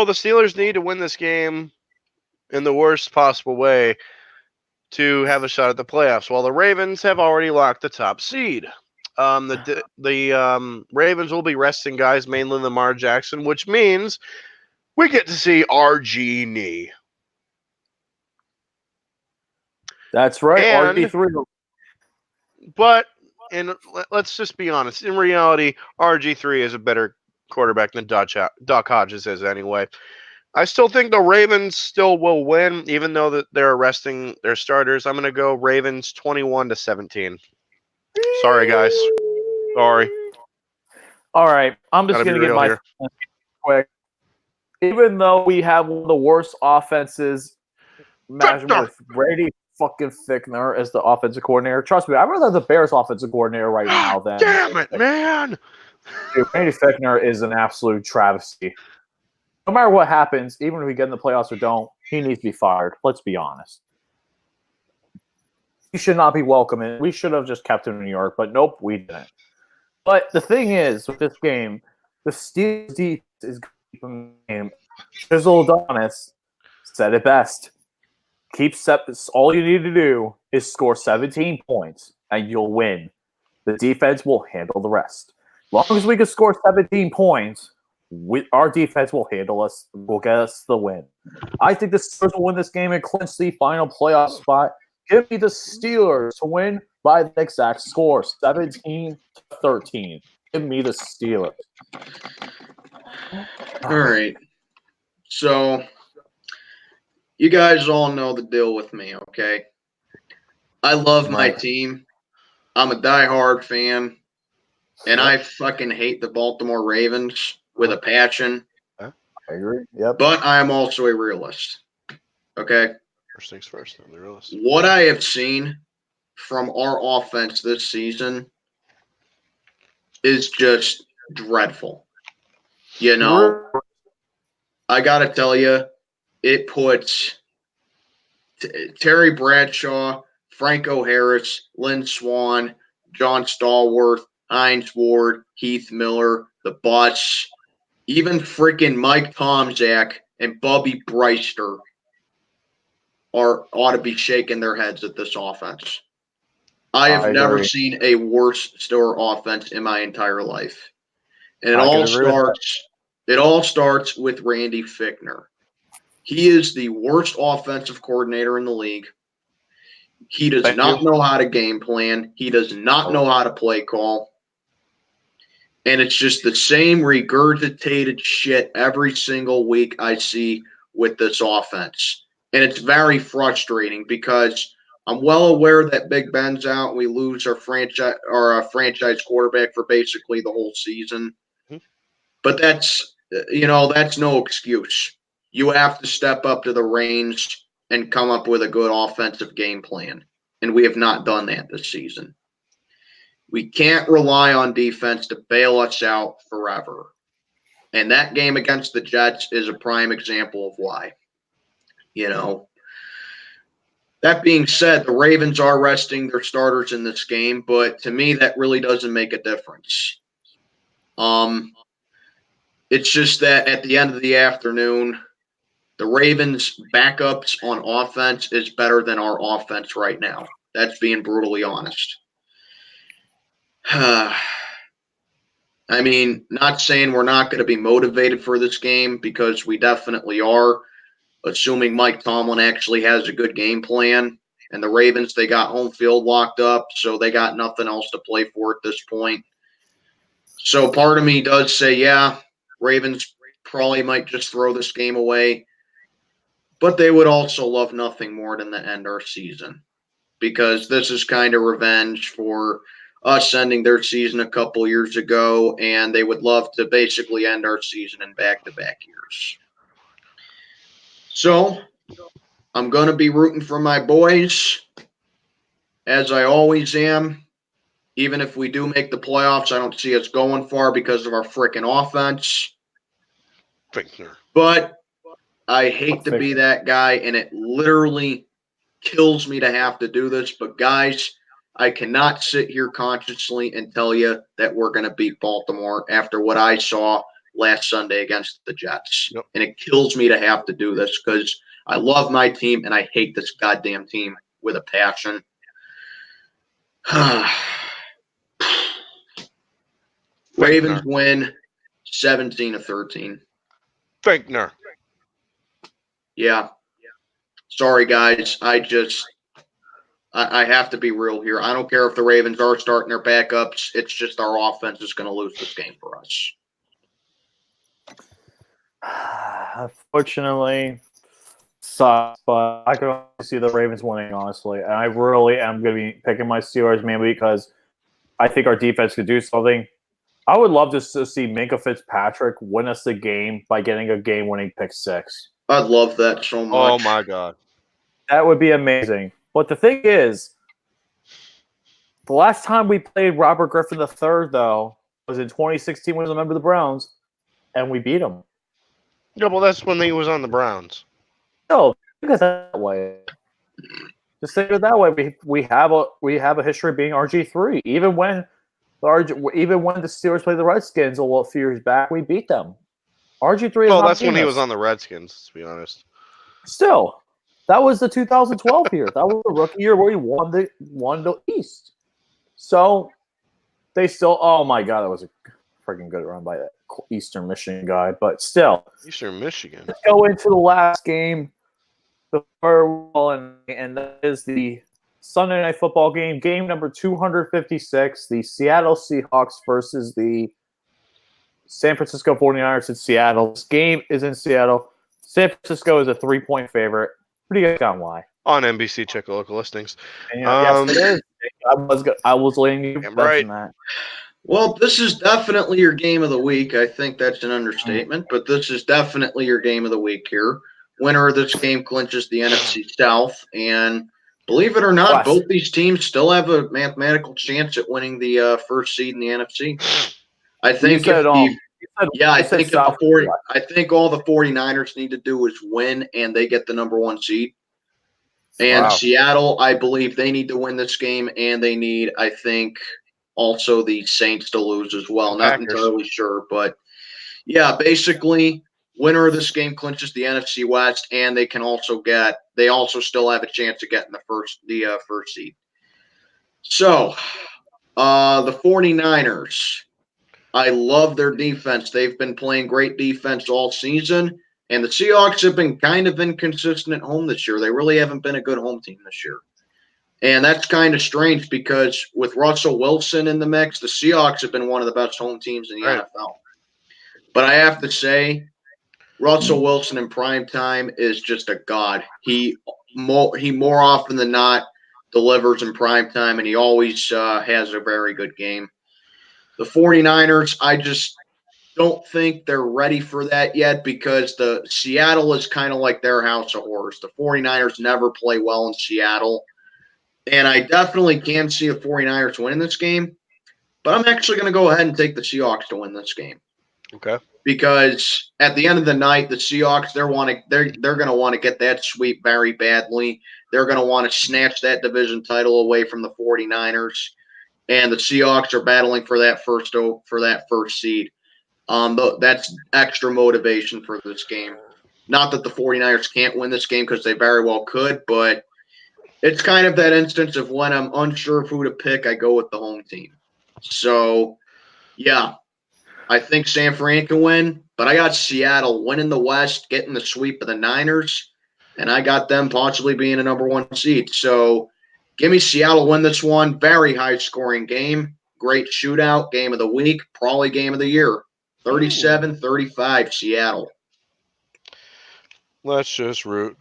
the Steelers need to win this game in the worst possible way to have a shot at the playoffs, while the Ravens have already locked the top seed. The Ravens will be resting guys, mainly Lamar Jackson, which means we get to see RG3. That's right, RG3. But let's just be honest. In reality, RG3 is a better quarterback than Doc Hodges is anyway. I still think the Ravens still will win, even though that they're resting their starters. I'm going to go Ravens 21-17. Sorry, guys. Sorry. All right, I'm just going to get my quick. Even though we have one of the worst offenses imaginable with Brady fucking Fickner as the offensive coordinator, trust me, I'd rather have the Bears offensive coordinator right now than. Damn it, man! Dude, Brady Fickner is an absolute travesty. No matter what happens, even if we get in the playoffs or don't, he needs to be fired. Let's be honest. He should not be welcome. We should have just kept him in New York, but nope, we didn't. But the thing is, with this game, the Steelers defense is keeping the game. Chisel Adonis said it best. All you need to do is score 17 points, and you'll win. The defense will handle the rest. As long as we can score 17 points, our defense will handle us. Will get us the win. I think the Steelers will win this game and clinch the final playoff spot. Give me the Steelers to win by the exact score, 17-13. Give me the Steelers. All right. So, you guys all know the deal with me, okay? I love my team. I'm a diehard fan, and I fucking hate the Baltimore Ravens with a passion. I agree. Yep. But I am also a realist, okay? First things first, I'm the realist. What I have seen from our offense this season is just dreadful. You know, I got to tell you, it puts Terry Bradshaw, Franco Harris, Lynn Swan, John Stallworth, Hines Ward, Heath Miller, the Butts, even freaking Mike Tomczak and Bubby Breister ought to be shaking their heads at this offense. I have never seen a worse Steeler offense in my entire life. And it all starts with Randy Fichtner. He is the worst offensive coordinator in the league. He does not know how to game plan. He does not know how to play call. And it's just the same regurgitated shit every single week I see with this offense. And it's very frustrating because I'm well aware that Big Ben's out. We lose our franchise quarterback for basically the whole season. But that's no excuse. You have to step up to the reins and come up with a good offensive game plan. And we have not done that this season. We can't rely on defense to bail us out forever. And that game against the Jets is a prime example of why. You know, that being said, the Ravens are resting their starters in this game, but to me, that really doesn't make a difference. It's just that at the end of the afternoon, the Ravens' backups on offense is better than our offense right now. That's being brutally honest. I mean, not saying we're not going to be motivated for this game because we definitely are, assuming Mike Tomlin actually has a good game plan. And the Ravens, they got home field locked up, so they got nothing else to play for at this point. So part of me does say, yeah, Ravens probably might just throw this game away. But they would also love nothing more than to end our season because this is kind of revenge for us ending their season a couple years ago, and they would love to basically end our season in back-to-back years. So I'm going to be rooting for my boys, as I always am. Even if we do make the playoffs, I don't see us going far because of our freaking offense. Fichtner. But I hate to be that guy, and it literally kills me to have to do this. But, guys, I cannot sit here consciously and tell you that we're going to beat Baltimore after what I saw last Sunday against the Jets. Yep. And it kills me to have to do this because I love my team, and I hate this goddamn team with a passion. Ravens win 17-13. Fichtner. Yeah. Sorry, guys. I have to be real here. I don't care if the Ravens are starting their backups. It's just our offense is going to lose this game for us. Unfortunately, sucks, but I can only see the Ravens winning, honestly. And I really am going to be picking my Steelers mainly because I think our defense could do something. I would love to see Minkah Fitzpatrick win us the game by getting a game-winning pick six. I'd love that so much. Oh, my God. That would be amazing. But the thing is, the last time we played Robert Griffin III, though, was in 2016 when he was a member of the Browns, and we beat him. Yeah, well, that's when he was on the Browns. No, think of it that way. Just think of it that way. We have a history of being RG3. Even when the Steelers played the Redskins a few years back, we beat them. RG3 is well, not that's when he us. was on the Redskins, to be honest. Still, that was the 2012 year. That was the rookie year where he won the East. So they still. Oh my God, that was a freaking good run by that Eastern Michigan guy. But still, Eastern Michigan. Let's go into the last game, the farewell, and that is the Sunday Night Football game number 256, the Seattle Seahawks versus the San Francisco 49ers in Seattle. This game is in Seattle. San Francisco is a 3-point favorite. What do you guys got and why? On NBC. Check the local listings. And, yes, it is. I was letting you Damn mention right. that. Well, this is definitely your game of the week. I think that's an understatement, but this is definitely your game of the week here. Winner of this game clinches the NFC South, and believe it or not, West. both these teams still have a mathematical chance at winning the first seed in the NFC. I think said, I think if the South. 40, I think all the 49ers need to do is win, and they get the number one seed. And Wow. Seattle, I believe they need to win this game, and they need, I think, also the Saints to lose as well. Not Packers. entirely sure, but yeah, basically, winner of this game clinches the NFC West, and they also still have a chance of getting the first seed. So, the 49ers, I love their defense. They've been playing great defense all season, and the Seahawks have been kind of inconsistent at home this year. They really haven't been a good home team this year. And that's kind of strange because with Russell Wilson in the mix, the Seahawks have been one of the best home teams in the NFL. But I have to say, Russell Wilson in prime time is just a god. He more often than not delivers in prime time, and he always has a very good game. The 49ers, I just don't think they're ready for that yet because the Seattle is kind of like their house of horrors. The 49ers never play well in Seattle. And I definitely can see the 49ers winning this game, but I'm actually going to go ahead and take the Seahawks to win this game. Okay. Because at the end of the night, the Seahawks they're going to want to get that sweep very badly. They're going to want to snatch that division title away from the 49ers, and the Seahawks are battling for that first seed. That's extra motivation for this game. Not that the 49ers can't win this game because they very well could, but it's kind of that instance of when I'm unsure of who to pick, I go with the home team. So, yeah, I think San Fran can win, but I got Seattle winning the West, getting the sweep of the Niners, and I got them possibly being a number one seed. So, give me Seattle win this one. Very high-scoring game. Great shootout. Game of the week. Probably game of the year. 37-35 Seattle. Let's just root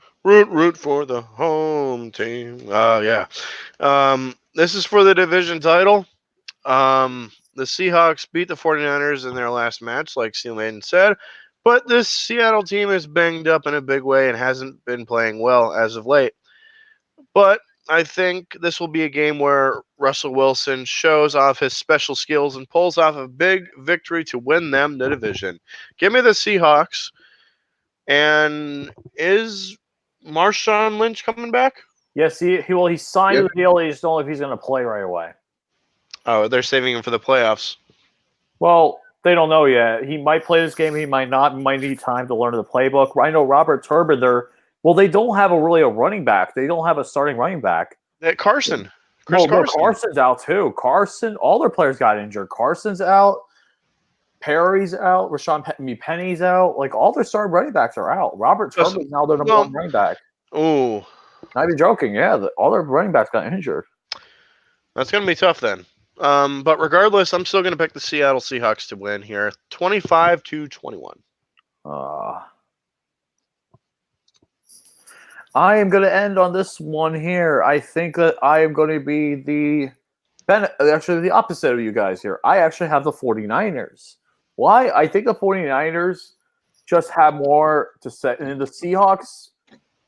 for the home team. Yeah. This is for the division title. The Seahawks beat the 49ers in their last match, like Steel Maiden said, but this Seattle team is banged up in a big way and hasn't been playing well as of late. But I think this will be a game where Russell Wilson shows off his special skills and pulls off a big victory to win them the division. Give me the Seahawks. And is Marshawn Lynch coming back? Yes, he signed the deal. He just don't know if he's going to play right away. Oh, they're saving him for the playoffs. Well, they don't know yet. He might play this game. He might not. He might need time to learn the playbook. I know Robert Turbin. They don't have a running back. They don't have a starting running back. That Carson. Carson's out too. All their players got injured. Carson's out. Perry's out. Penny's out. Like all their starting running backs are out. Robert Turbin's now their number one running back. Ooh. Not even joking. Yeah, all their running backs got injured. That's going to be tough then. But regardless, I'm still going to pick the Seattle Seahawks to win here, 25-21. I am going to end on this one here. I think that I am going to be the opposite of you guys here. I actually have the 49ers. Why? I think the 49ers just have more to say. And the Seahawks,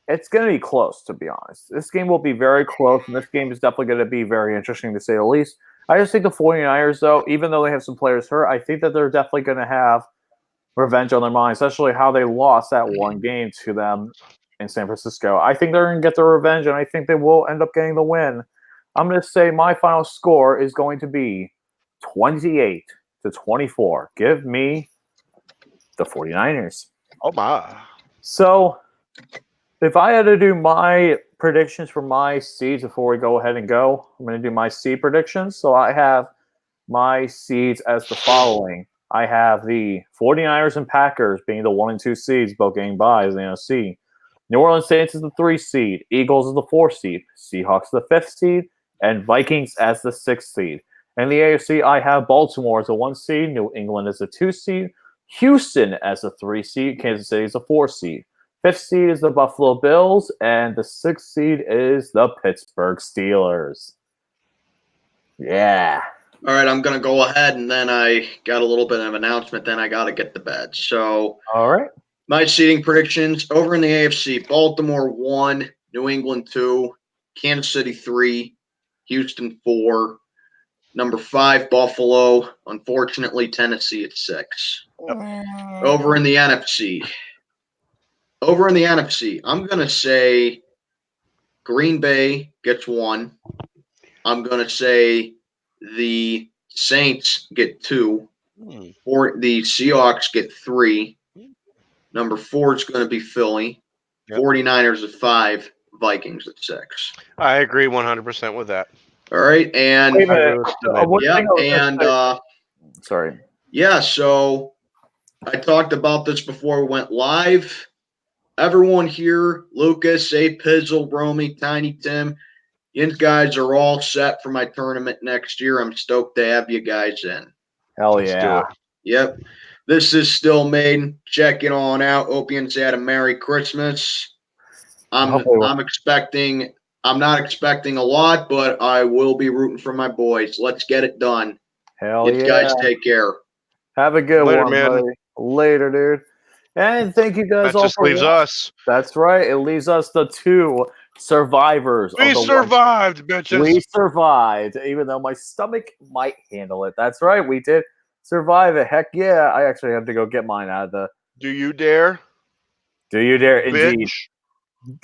it's going to be close, to be honest. This game will be very close, and this game is definitely going to be very interesting, to say the least. I just think the 49ers, though, even though they have some players hurt, I think that they're definitely going to have revenge on their mind, especially how they lost that one game to them in San Francisco. I think they're going to get their revenge, and I think they will end up getting the win. I'm going to say my final score is going to be 28-24. Give me the 49ers. Oh, my. So, if I had to do my predictions for my seeds before we go ahead and go, I'm going to do my seed predictions. So, I have my seeds as the following. I have the 49ers and Packers being the 1 and 2 seeds, both getting byes in the NFC. New Orleans Saints is the 3 seed. Eagles is the 4 seed. Seahawks the 5th seed. And Vikings as the 6th seed. In the AFC, I have Baltimore as the 1 seed. New England as the 2 seed. Houston as the 3 seed. Kansas City as the 4 seed. 5th seed is the Buffalo Bills, and the 6th seed is the Pittsburgh Steelers. Yeah. All right, I'm going to go ahead, and then I got a little bit of an announcement, then I got to get to bed. So, All right. my seeding predictions over in the AFC: Baltimore 1, New England 2, Kansas City 3, Houston 4, number 5, Buffalo. Unfortunately, Tennessee at 6. Over in the NFC. I'm going to say Green Bay gets 1. I'm going to say the Saints get 2. Or the Seahawks get 3. Number 4 is going to be Philly. Yep. 49ers at 5. Vikings at 6. I agree 100% with that. All right, and Wait a minute. Sorry. Yeah, so I talked about this before we went live. Everyone here, Lucas, A Pizzle, Romy, Tiny Tim, you guys are all set for my tournament next year. I'm stoked to have you guys in. Hell Let's do yeah. it. Yep. This is Still Maiden. Checking on out. Hope you had a Merry Christmas. I'm not expecting a lot, but I will be rooting for my boys. Let's get it done. Hell You yeah. guys take care. Have a good Later, one, man. buddy. Later, dude. And thank you guys That all just for leaves watching. us. That's right. It leaves us the 2 survivors. We of the survived, bitches. We survived, even though my stomach might handle it. That's right. We did survive it. Heck yeah. I actually have to go get mine out of the. Do you dare? Do you dare? Bitch. Indeed.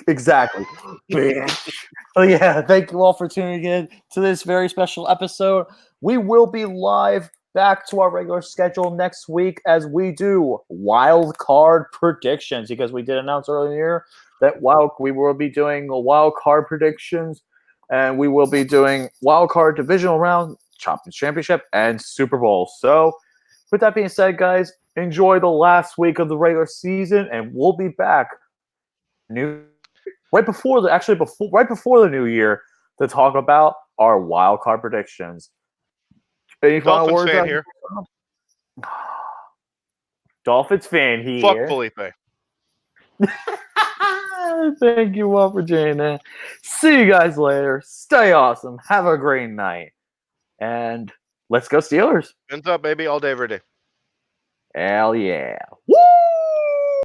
Exactly. Bitch. Oh, yeah. Thank you all for tuning in to this very special episode. We will be live back to our regular schedule next week as we do wild card predictions, because we did announce earlier that we will be doing wild card predictions, and we will be doing wild card divisional round, championship, and Super Bowl. So with that being said, guys, enjoy the last week of the regular season, and we'll be back right before the new year to talk about our wild card predictions. Any final Dolphins words? fan here. Dolphins fan here. Fuck Felipe. Thank you all for joining that. See you guys later. Stay awesome. Have a great night. And let's go Steelers. Hands up, baby, all day, every day. Hell yeah. Woo!